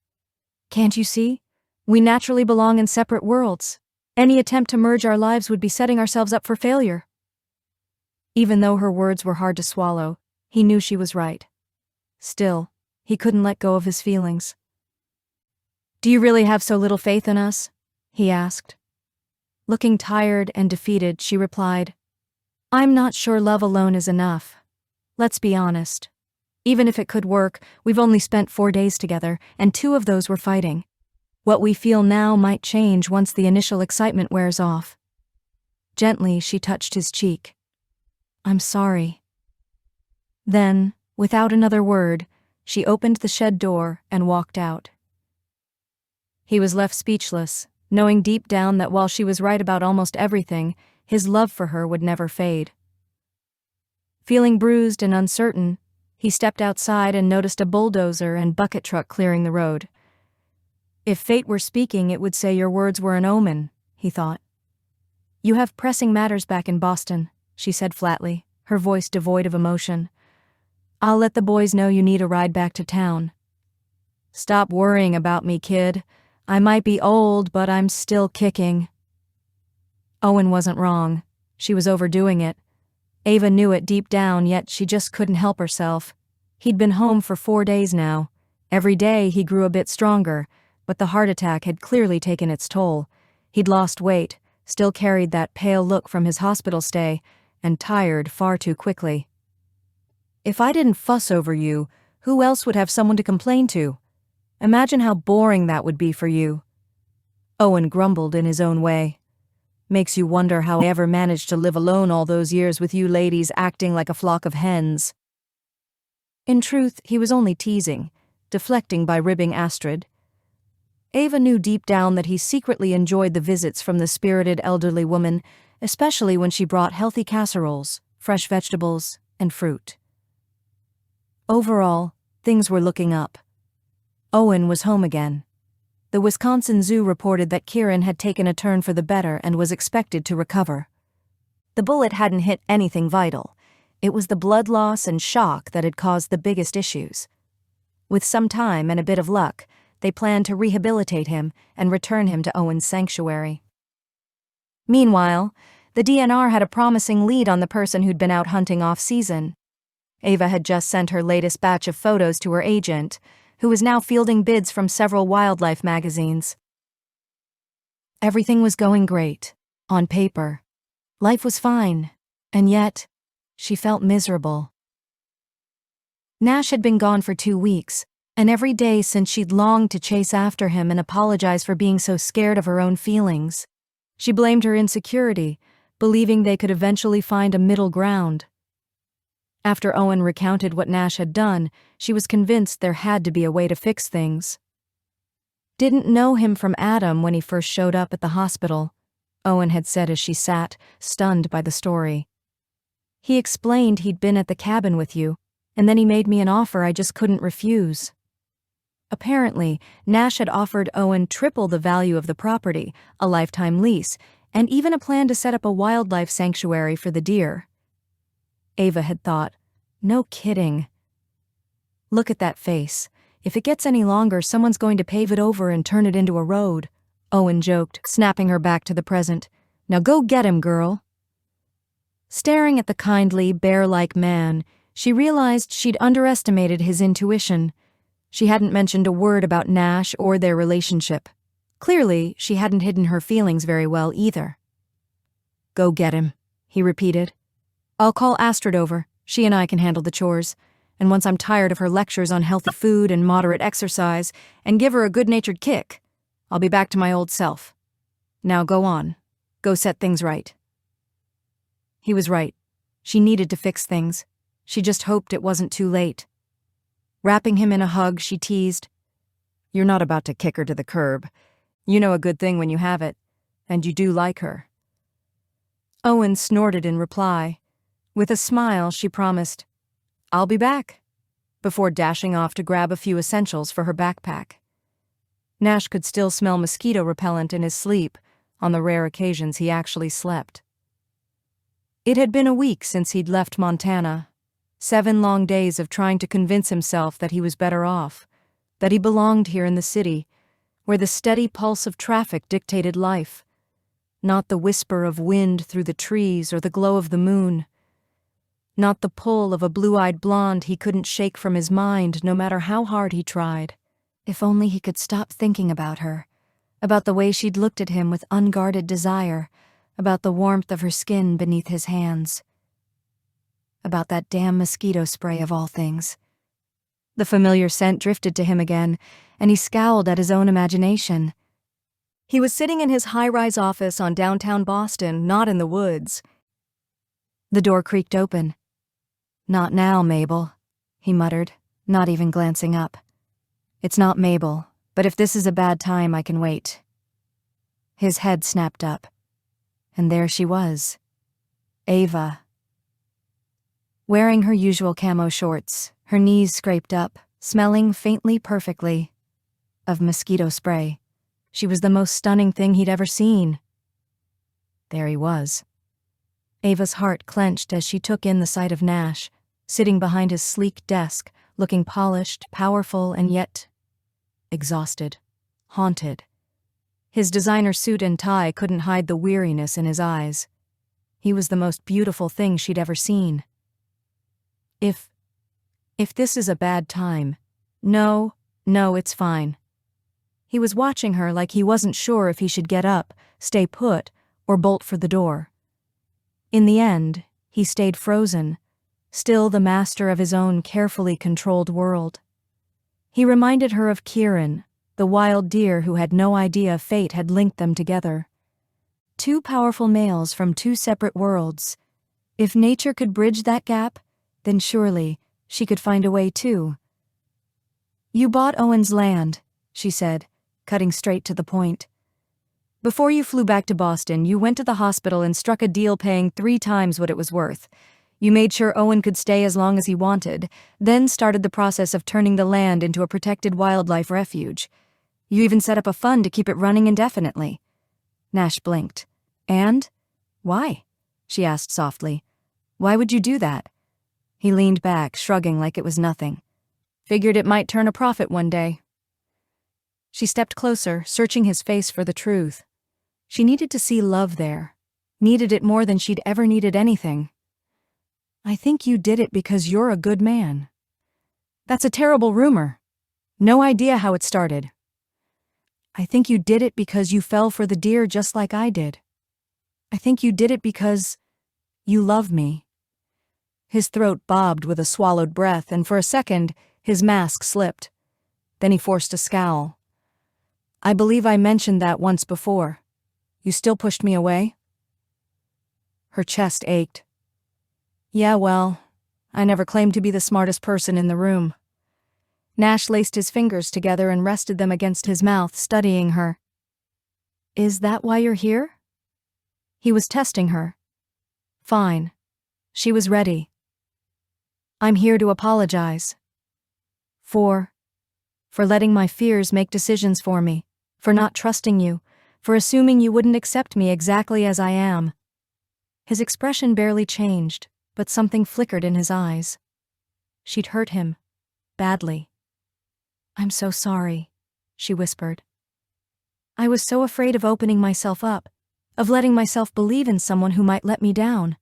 "Can't you see? We naturally belong in separate worlds. Any attempt to merge our lives would be setting ourselves up for failure." Even though her words were hard to swallow, he knew she was right. Still, he couldn't let go of his feelings. "Do you really have so little faith in us?" he asked. Looking tired and defeated, she replied, "I'm not sure love alone is enough. Let's be honest. Even if it could work, we've only spent 4 days together, and 2 of those were fighting. What we feel now might change once the initial excitement wears off." Gently, she touched his cheek. "I'm sorry." Then, without another word, she opened the shed door and walked out. He was left speechless, knowing deep down that while she was right about almost everything, his love for her would never fade. Feeling bruised and uncertain, he stepped outside and noticed a bulldozer and bucket truck clearing the road. If fate were speaking, it would say your words were an omen, he thought. "You have pressing matters back in Boston," she said flatly, her voice devoid of emotion. "I'll let the boys know you need a ride back to town." "Stop worrying about me, kid. I might be old, but I'm still kicking." Owen wasn't wrong. She was overdoing it. Ava knew it deep down, yet she just couldn't help herself. He'd been home for 4 days now. Every day he grew a bit stronger, but the heart attack had clearly taken its toll. He'd lost weight, still carried that pale look from his hospital stay, and tired far too quickly. "If I didn't fuss over you, who else would have someone to complain to? Imagine how boring that would be for you." Owen grumbled in his own way. "Makes you wonder how I ever managed to live alone all those years with you ladies acting like a flock of hens." In truth, he was only teasing, deflecting by ribbing Astrid. Ava knew deep down that he secretly enjoyed the visits from the spirited elderly woman, especially when she brought healthy casseroles, fresh vegetables, and fruit. Overall, things were looking up. Owen was home again. The Wisconsin Zoo reported that Kieran had taken a turn for the better and was expected to recover. The bullet hadn't hit anything vital. It was the blood loss and shock that had caused the biggest issues. With some time and a bit of luck, they planned to rehabilitate him and return him to Owen's sanctuary. Meanwhile, the DNR had a promising lead on the person who'd been out hunting off-season. Ava had just sent her latest batch of photos to her agent, who was now fielding bids from several wildlife magazines. Everything was going great, on paper. Life was fine, and yet, she felt miserable. Nash had been gone for 2 weeks, and every day since she'd longed to chase after him and apologize for being so scared of her own feelings. She blamed her insecurity, believing they could eventually find a middle ground. After Owen recounted what Nash had done, she was convinced there had to be a way to fix things. "Didn't know him from Adam when he first showed up at the hospital," Owen had said as she sat, stunned by the story. "He explained he'd been at the cabin with you, and then he made me an offer I just couldn't refuse." Apparently, Nash had offered Owen triple the value of the property, a lifetime lease, and even a plan to set up a wildlife sanctuary for the deer. Ava had thought, "No kidding. Look at that face. If it gets any longer, someone's going to pave it over and turn it into a road," Owen joked, snapping her back to the present. "Now go get him, girl." Staring at the kindly, bear-like man, she realized she'd underestimated his intuition. She hadn't mentioned a word about Nash or their relationship. Clearly, she hadn't hidden her feelings very well either. "Go get him," he repeated. "I'll call Astrid over. She and I can handle the chores. And once I'm tired of her lectures on healthy food and moderate exercise and give her a good-natured kick, I'll be back to my old self. Now go on. Go set things right." He was right. She needed to fix things. She just hoped it wasn't too late. Wrapping him in a hug, she teased, "You're not about to kick her to the curb. You know a good thing when you have it, and you do like her." Owen snorted in reply. With a smile, she promised, "I'll be back," before dashing off to grab a few essentials for her backpack. Nash could still smell mosquito repellent in his sleep, on the rare occasions he actually slept. It had been a week since he'd left Montana. 7 long days of trying to convince himself that he was better off, that he belonged here in the city, where the steady pulse of traffic dictated life, not the whisper of wind through the trees or the glow of the moon, not the pull of a blue-eyed blonde he couldn't shake from his mind no matter how hard he tried. If only he could stop thinking about her, about the way she'd looked at him with unguarded desire, about the warmth of her skin beneath his hands, about that damn mosquito spray of all things. The familiar scent drifted to him again, and he scowled at his own imagination. He was sitting in his high-rise office on downtown Boston, not in the woods. The door creaked open. "Not now, Mabel," he muttered, not even glancing up. "It's not Mabel, but if this is a bad time, I can wait." His head snapped up. And there she was. Ava. Wearing her usual camo shorts, her knees scraped up, smelling faintly perfectly of mosquito spray. She was the most stunning thing he'd ever seen. There he was. Ava's heart clenched as she took in the sight of Nash, sitting behind his sleek desk, looking polished, powerful, and yet exhausted, haunted. His designer suit and tie couldn't hide the weariness in his eyes. He was the most beautiful thing she'd ever seen. If this is a bad time. No, it's fine. He was watching her like he wasn't sure if he should get up, stay put, or bolt for the door. In the end, he stayed frozen, still the master of his own carefully controlled world. He reminded her of Kieran, the wild deer who had no idea fate had linked them together. Two powerful males from two separate worlds. If nature could bridge that gap, then surely she could find a way too. "You bought Owen's land," she said, cutting straight to the point. "Before you flew back to Boston, you went to the hospital and struck a deal paying 3 times what it was worth. You made sure Owen could stay as long as he wanted, then started the process of turning the land into a protected wildlife refuge. You even set up a fund to keep it running indefinitely." Nash blinked. "And? Why?" she asked softly. "Why would you do that?" He leaned back, shrugging like it was nothing. "Figured it might turn a profit one day." She stepped closer, searching his face for the truth. She needed to see love there. Needed it more than she'd ever needed anything. "I think you did it because you're a good man." "That's a terrible rumor. No idea how it started." "I think you did it because you fell for the deer just like I did. I think you did it because you love me." His throat bobbed with a swallowed breath, and for a second, his mask slipped. Then he forced a scowl. "I believe I mentioned that once before. You still pushed me away?" Her chest ached. "Yeah, well, I never claimed to be the smartest person in the room." Nash laced his fingers together and rested them against his mouth, studying her. "Is that why you're here?" He was testing her. Fine. She was ready. "I'm here to apologize. For letting my fears make decisions for me, for not trusting you, for assuming you wouldn't accept me exactly as I am." His expression barely changed, but something flickered in his eyes. She'd hurt him. Badly. "I'm so sorry," she whispered. "I was so afraid of opening myself up, of letting myself believe in someone who might let me down.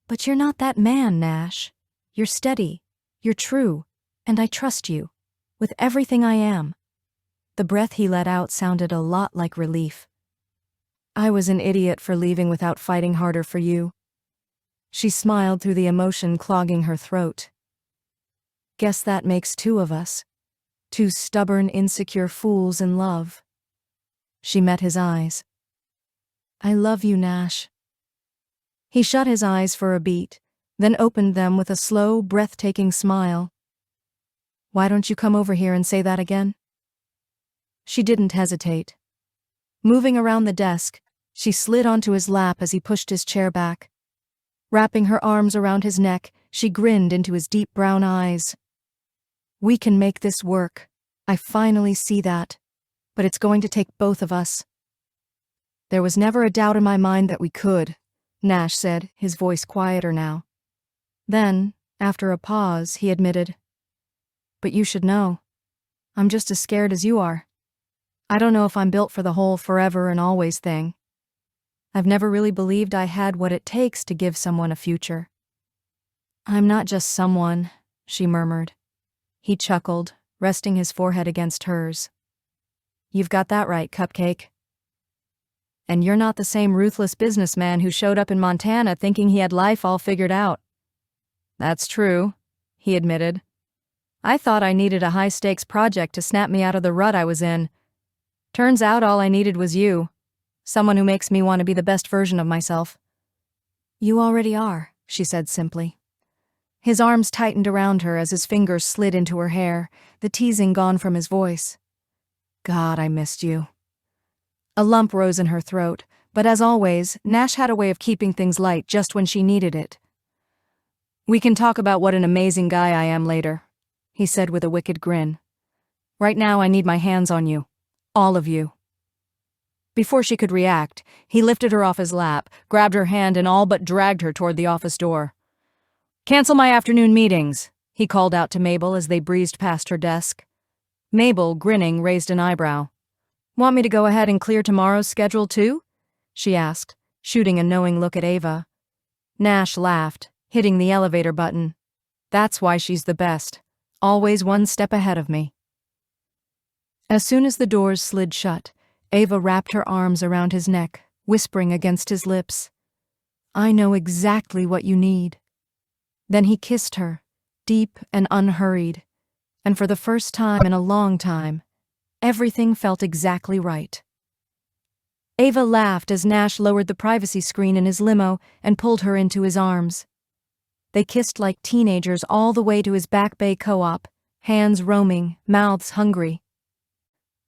But you're not that man, Nash. You're steady, you're true, and I trust you, with everything I am." The breath he let out sounded a lot like relief. "I was an idiot for leaving without fighting harder for you." She smiled through the emotion clogging her throat. "Guess that makes 2 of us. 2 stubborn, insecure fools in love." She met his eyes. "I love you, Nash." He shut his eyes for a beat, then opened them with a slow, breathtaking smile. "Why don't you come over here and say that again?" She didn't hesitate. Moving around the desk, she slid onto his lap as he pushed his chair back. Wrapping her arms around his neck, she grinned into his deep brown eyes. "We can make this work. I finally see that. But it's going to take both of us." "There was never a doubt in my mind that we could," Nash said, his voice quieter now. Then, after a pause, he admitted, "But you should know. I'm just as scared as you are. I don't know if I'm built for the whole forever and always thing. I've never really believed I had what it takes to give someone a future." "I'm not just someone," she murmured. He chuckled, resting his forehead against hers. "You've got that right, Cupcake. And you're not the same ruthless businessman who showed up in Montana thinking he had life all figured out." "That's true," he admitted. "I thought I needed a high-stakes project to snap me out of the rut I was in. Turns out all I needed was you. Someone who makes me want to be the best version of myself." "You already are," she said simply. His arms tightened around her as his fingers slid into her hair, the teasing gone from his voice. "God, I missed you." A lump rose in her throat, but as always, Nash had a way of keeping things light just when she needed it. "We can talk about what an amazing guy I am later," he said with a wicked grin. "Right now I need my hands on you. All of you." Before she could react, he lifted her off his lap, grabbed her hand and all but dragged her toward the office door. "Cancel my afternoon meetings," he called out to Mabel as they breezed past her desk. Mabel, grinning, raised an eyebrow. Want me to go ahead and clear tomorrow's schedule too? She asked, shooting a knowing look at Ava. Nash laughed, hitting the elevator button. That's why she's the best. Always one step ahead of me. As soon as the doors slid shut, Ava wrapped her arms around his neck, whispering against his lips, "I know exactly what you need." Then he kissed her, deep and unhurried, and for the first time in a long time, everything felt exactly right. Ava laughed as Nash lowered the privacy screen in his limo and pulled her into his arms. They kissed like teenagers all the way to his Back Bay co-op, hands roaming, mouths hungry.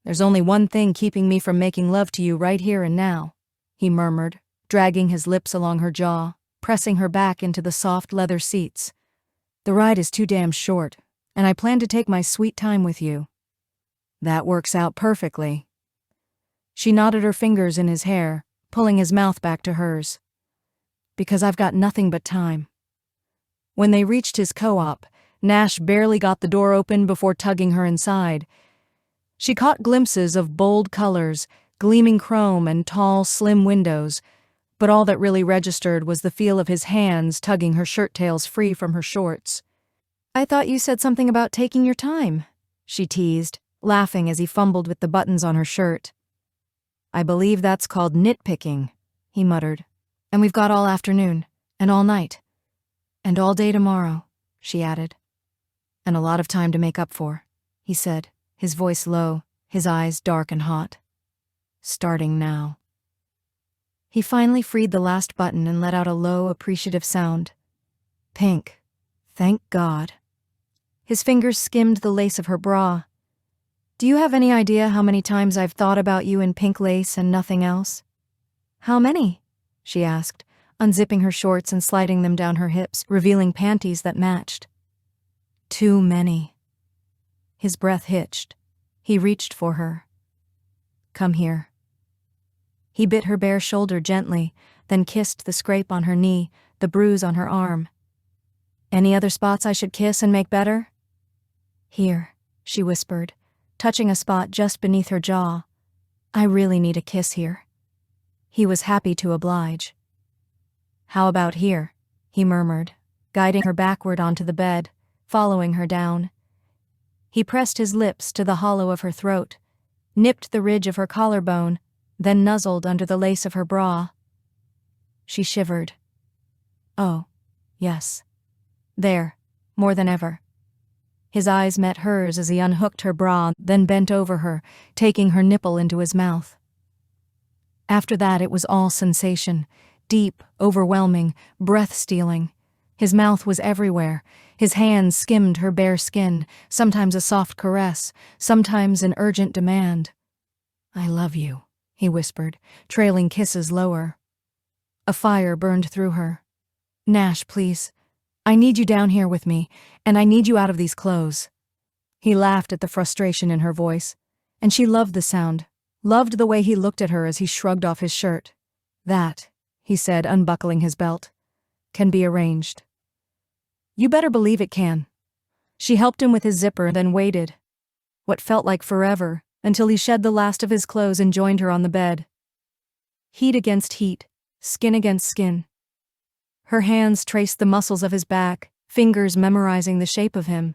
"There's only one thing keeping me from making love to you right here and now," he murmured, dragging his lips along her jaw, pressing her back into the soft leather seats. "The ride is too damn short, and I plan to take my sweet time with you." "That works out perfectly." She knotted her fingers in his hair, pulling his mouth back to hers. "Because I've got nothing but time." When they reached his co-op, Nash barely got the door open before tugging her inside. She caught glimpses of bold colors, gleaming chrome, and tall, slim windows, but all that really registered was the feel of his hands tugging her shirt tails free from her shorts. "I thought you said something about taking your time," she teased, laughing as he fumbled with the buttons on her shirt. "I believe that's called nitpicking," he muttered. "And we've got all afternoon, and all night, and all day tomorrow," she added. "And a lot of time to make up for," he said, his voice low, his eyes dark and hot. "Starting now." He finally freed the last button and let out a low, appreciative sound. "Pink. Thank God." His fingers skimmed the lace of her bra. "Do you have any idea how many times I've thought about you in pink lace and nothing else?" "How many?" she asked, unzipping her shorts and sliding them down her hips, revealing panties that matched. "Too many." His breath hitched. He reached for her. "Come here." He bit her bare shoulder gently, then kissed the scrape on her knee, the bruise on her arm. "Any other spots I should kiss and make better?" "Here," she whispered, touching a spot just beneath her jaw. "I really need a kiss here." He was happy to oblige. "How about here?" he murmured, guiding her backward onto the bed, following her down. He pressed his lips to the hollow of her throat, nipped the ridge of her collarbone, then nuzzled under the lace of her bra. She shivered. "Oh, yes. There, more than ever." His eyes met hers as he unhooked her bra, then bent over her, taking her nipple into his mouth. After that, it was all sensation, deep, overwhelming, breath-stealing. His mouth was everywhere. His hands skimmed her bare skin, sometimes a soft caress, sometimes an urgent demand. "I love you," he whispered, trailing kisses lower. A fire burned through her. "Nash, please. I need you down here with me, and I need you out of these clothes." He laughed at the frustration in her voice, and she loved the sound, loved the way he looked at her as he shrugged off his shirt. "That," he said, unbuckling his belt, "can be arranged." "You better believe it can." She helped him with his zipper, then waited. What felt like forever, until he shed the last of his clothes and joined her on the bed. Heat against heat, skin against skin. Her hands traced the muscles of his back, fingers memorizing the shape of him.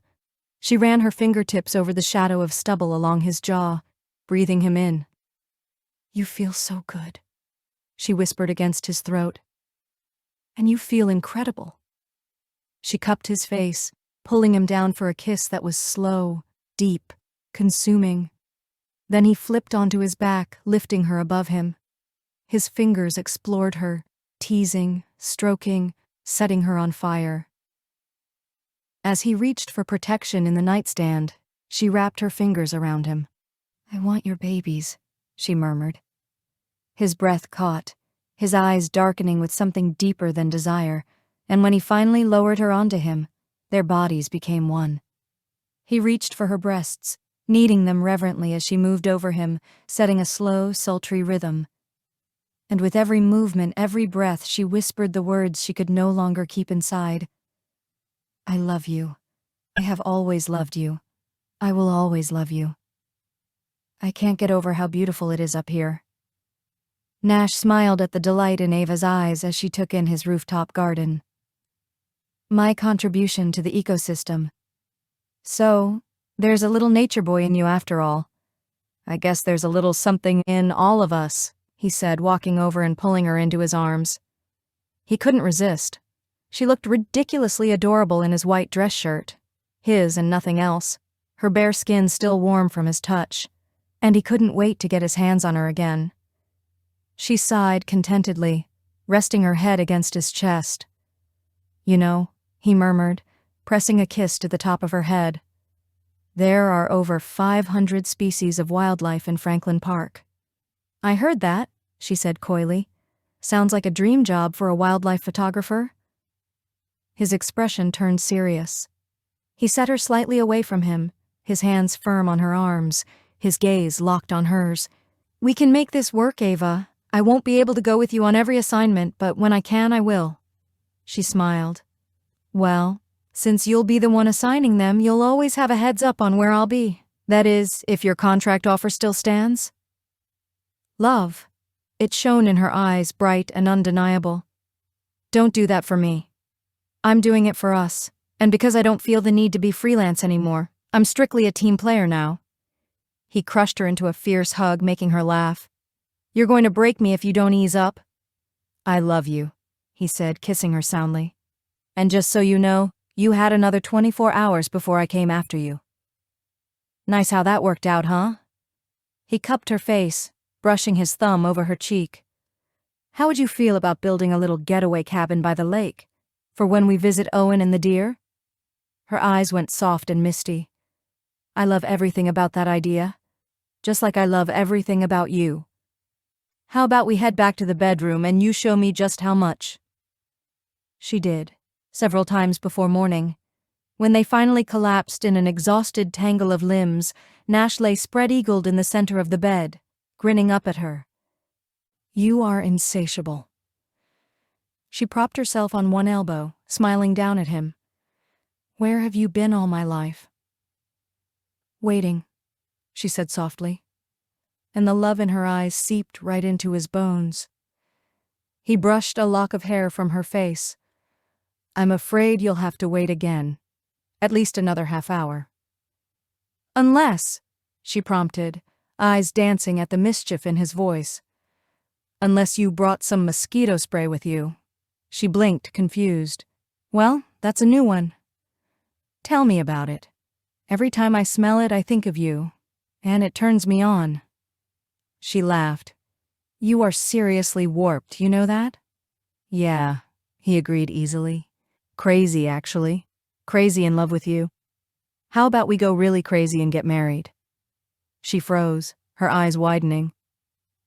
She ran her fingertips over the shadow of stubble along his jaw, breathing him in. "You feel so good," she whispered against his throat. "And you feel incredible." She cupped his face, pulling him down for a kiss that was slow, deep, consuming. Then he flipped onto his back, lifting her above him. His fingers explored her, teasing, stroking, setting her on fire. As he reached for protection in the nightstand, she wrapped her fingers around him. "I want your babies," she murmured. His breath caught, his eyes darkening with something deeper than desire, and when he finally lowered her onto him, their bodies became one. He reached for her breasts, kneading them reverently as she moved over him, setting a slow, sultry rhythm. And with every movement, every breath, she whispered the words she could no longer keep inside. "I love you. I have always loved you. I will always love you. I can't get over how beautiful it is up here. Nash smiled at the delight in Ava's eyes as she took in his rooftop garden. My contribution to the ecosystem. So, there's a little nature boy in you after all. I guess there's a little something in all of us, he said, walking over and pulling her into his arms. He couldn't resist. She looked ridiculously adorable in his white dress shirt. His and nothing else. Her bare skin still warm from his touch. And he couldn't wait to get his hands on her again. She sighed contentedly, resting her head against his chest. You know, he murmured, pressing a kiss to the top of her head. There are over 500 species of wildlife in Franklin Park. I heard that, she said coyly. Sounds like a dream job for a wildlife photographer. His expression turned serious. He set her slightly away from him, his hands firm on her arms, his gaze locked on hers. We can make this work, Ava. I won't be able to go with you on every assignment, but when I can, I will. She smiled. Well, since you'll be the one assigning them, you'll always have a heads up on where I'll be. That is, if your contract offer still stands. Love. It shone in her eyes, bright and undeniable. Don't do that for me. I'm doing it for us, and because I don't feel the need to be freelance anymore, I'm strictly a team player now. He crushed her into a fierce hug, making her laugh. You're going to break me if you don't ease up. I love you, he said, kissing her soundly. And just so you know, you had another 24 hours before I came after you. Nice how that worked out, huh? He cupped her face, brushing his thumb over her cheek. How would you feel about building a little getaway cabin by the lake, for when we visit Owen and the deer? Her eyes went soft and misty. I love everything about that idea, just like I love everything about you. How about we head back to the bedroom and you show me just how much? She did, several times before morning. When they finally collapsed in an exhausted tangle of limbs, Nash lay spread-eagled in the center of the bed, grinning up at her. You are insatiable. She propped herself on one elbow, smiling down at him. Where have you been all my life? Waiting, she said softly, and the love in her eyes seeped right into his bones. He brushed a lock of hair from her face. I'm afraid you'll have to wait again, at least another half hour. Unless, she prompted, eyes dancing at the mischief in his voice. Unless you brought some mosquito spray with you. She blinked, confused. Well, that's a new one. Tell me about it. Every time I smell it, I think of you, and it turns me on. She laughed. You are seriously warped, you know that? Yeah, he agreed easily. Crazy, actually. Crazy in love with you. How about we go really crazy and get married? She froze, her eyes widening.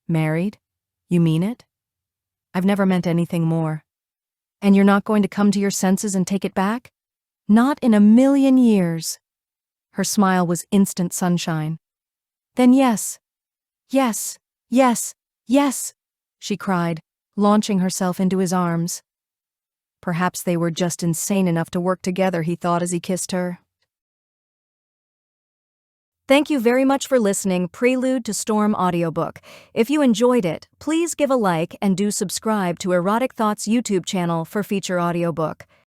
Married? You mean it? I've never meant anything more. And you're not going to come to your senses and take it back? Not in a million years. Her smile was instant sunshine. Then yes. Yes, yes, yes, she cried, launching herself into his arms. Perhaps they were just insane enough to work together, he thought as he kissed her. Thank you very much for listening Prelude to Storm audiobook. If you enjoyed it, please give a like and do subscribe to Erotic Thoughts YouTube channel for future audiobook.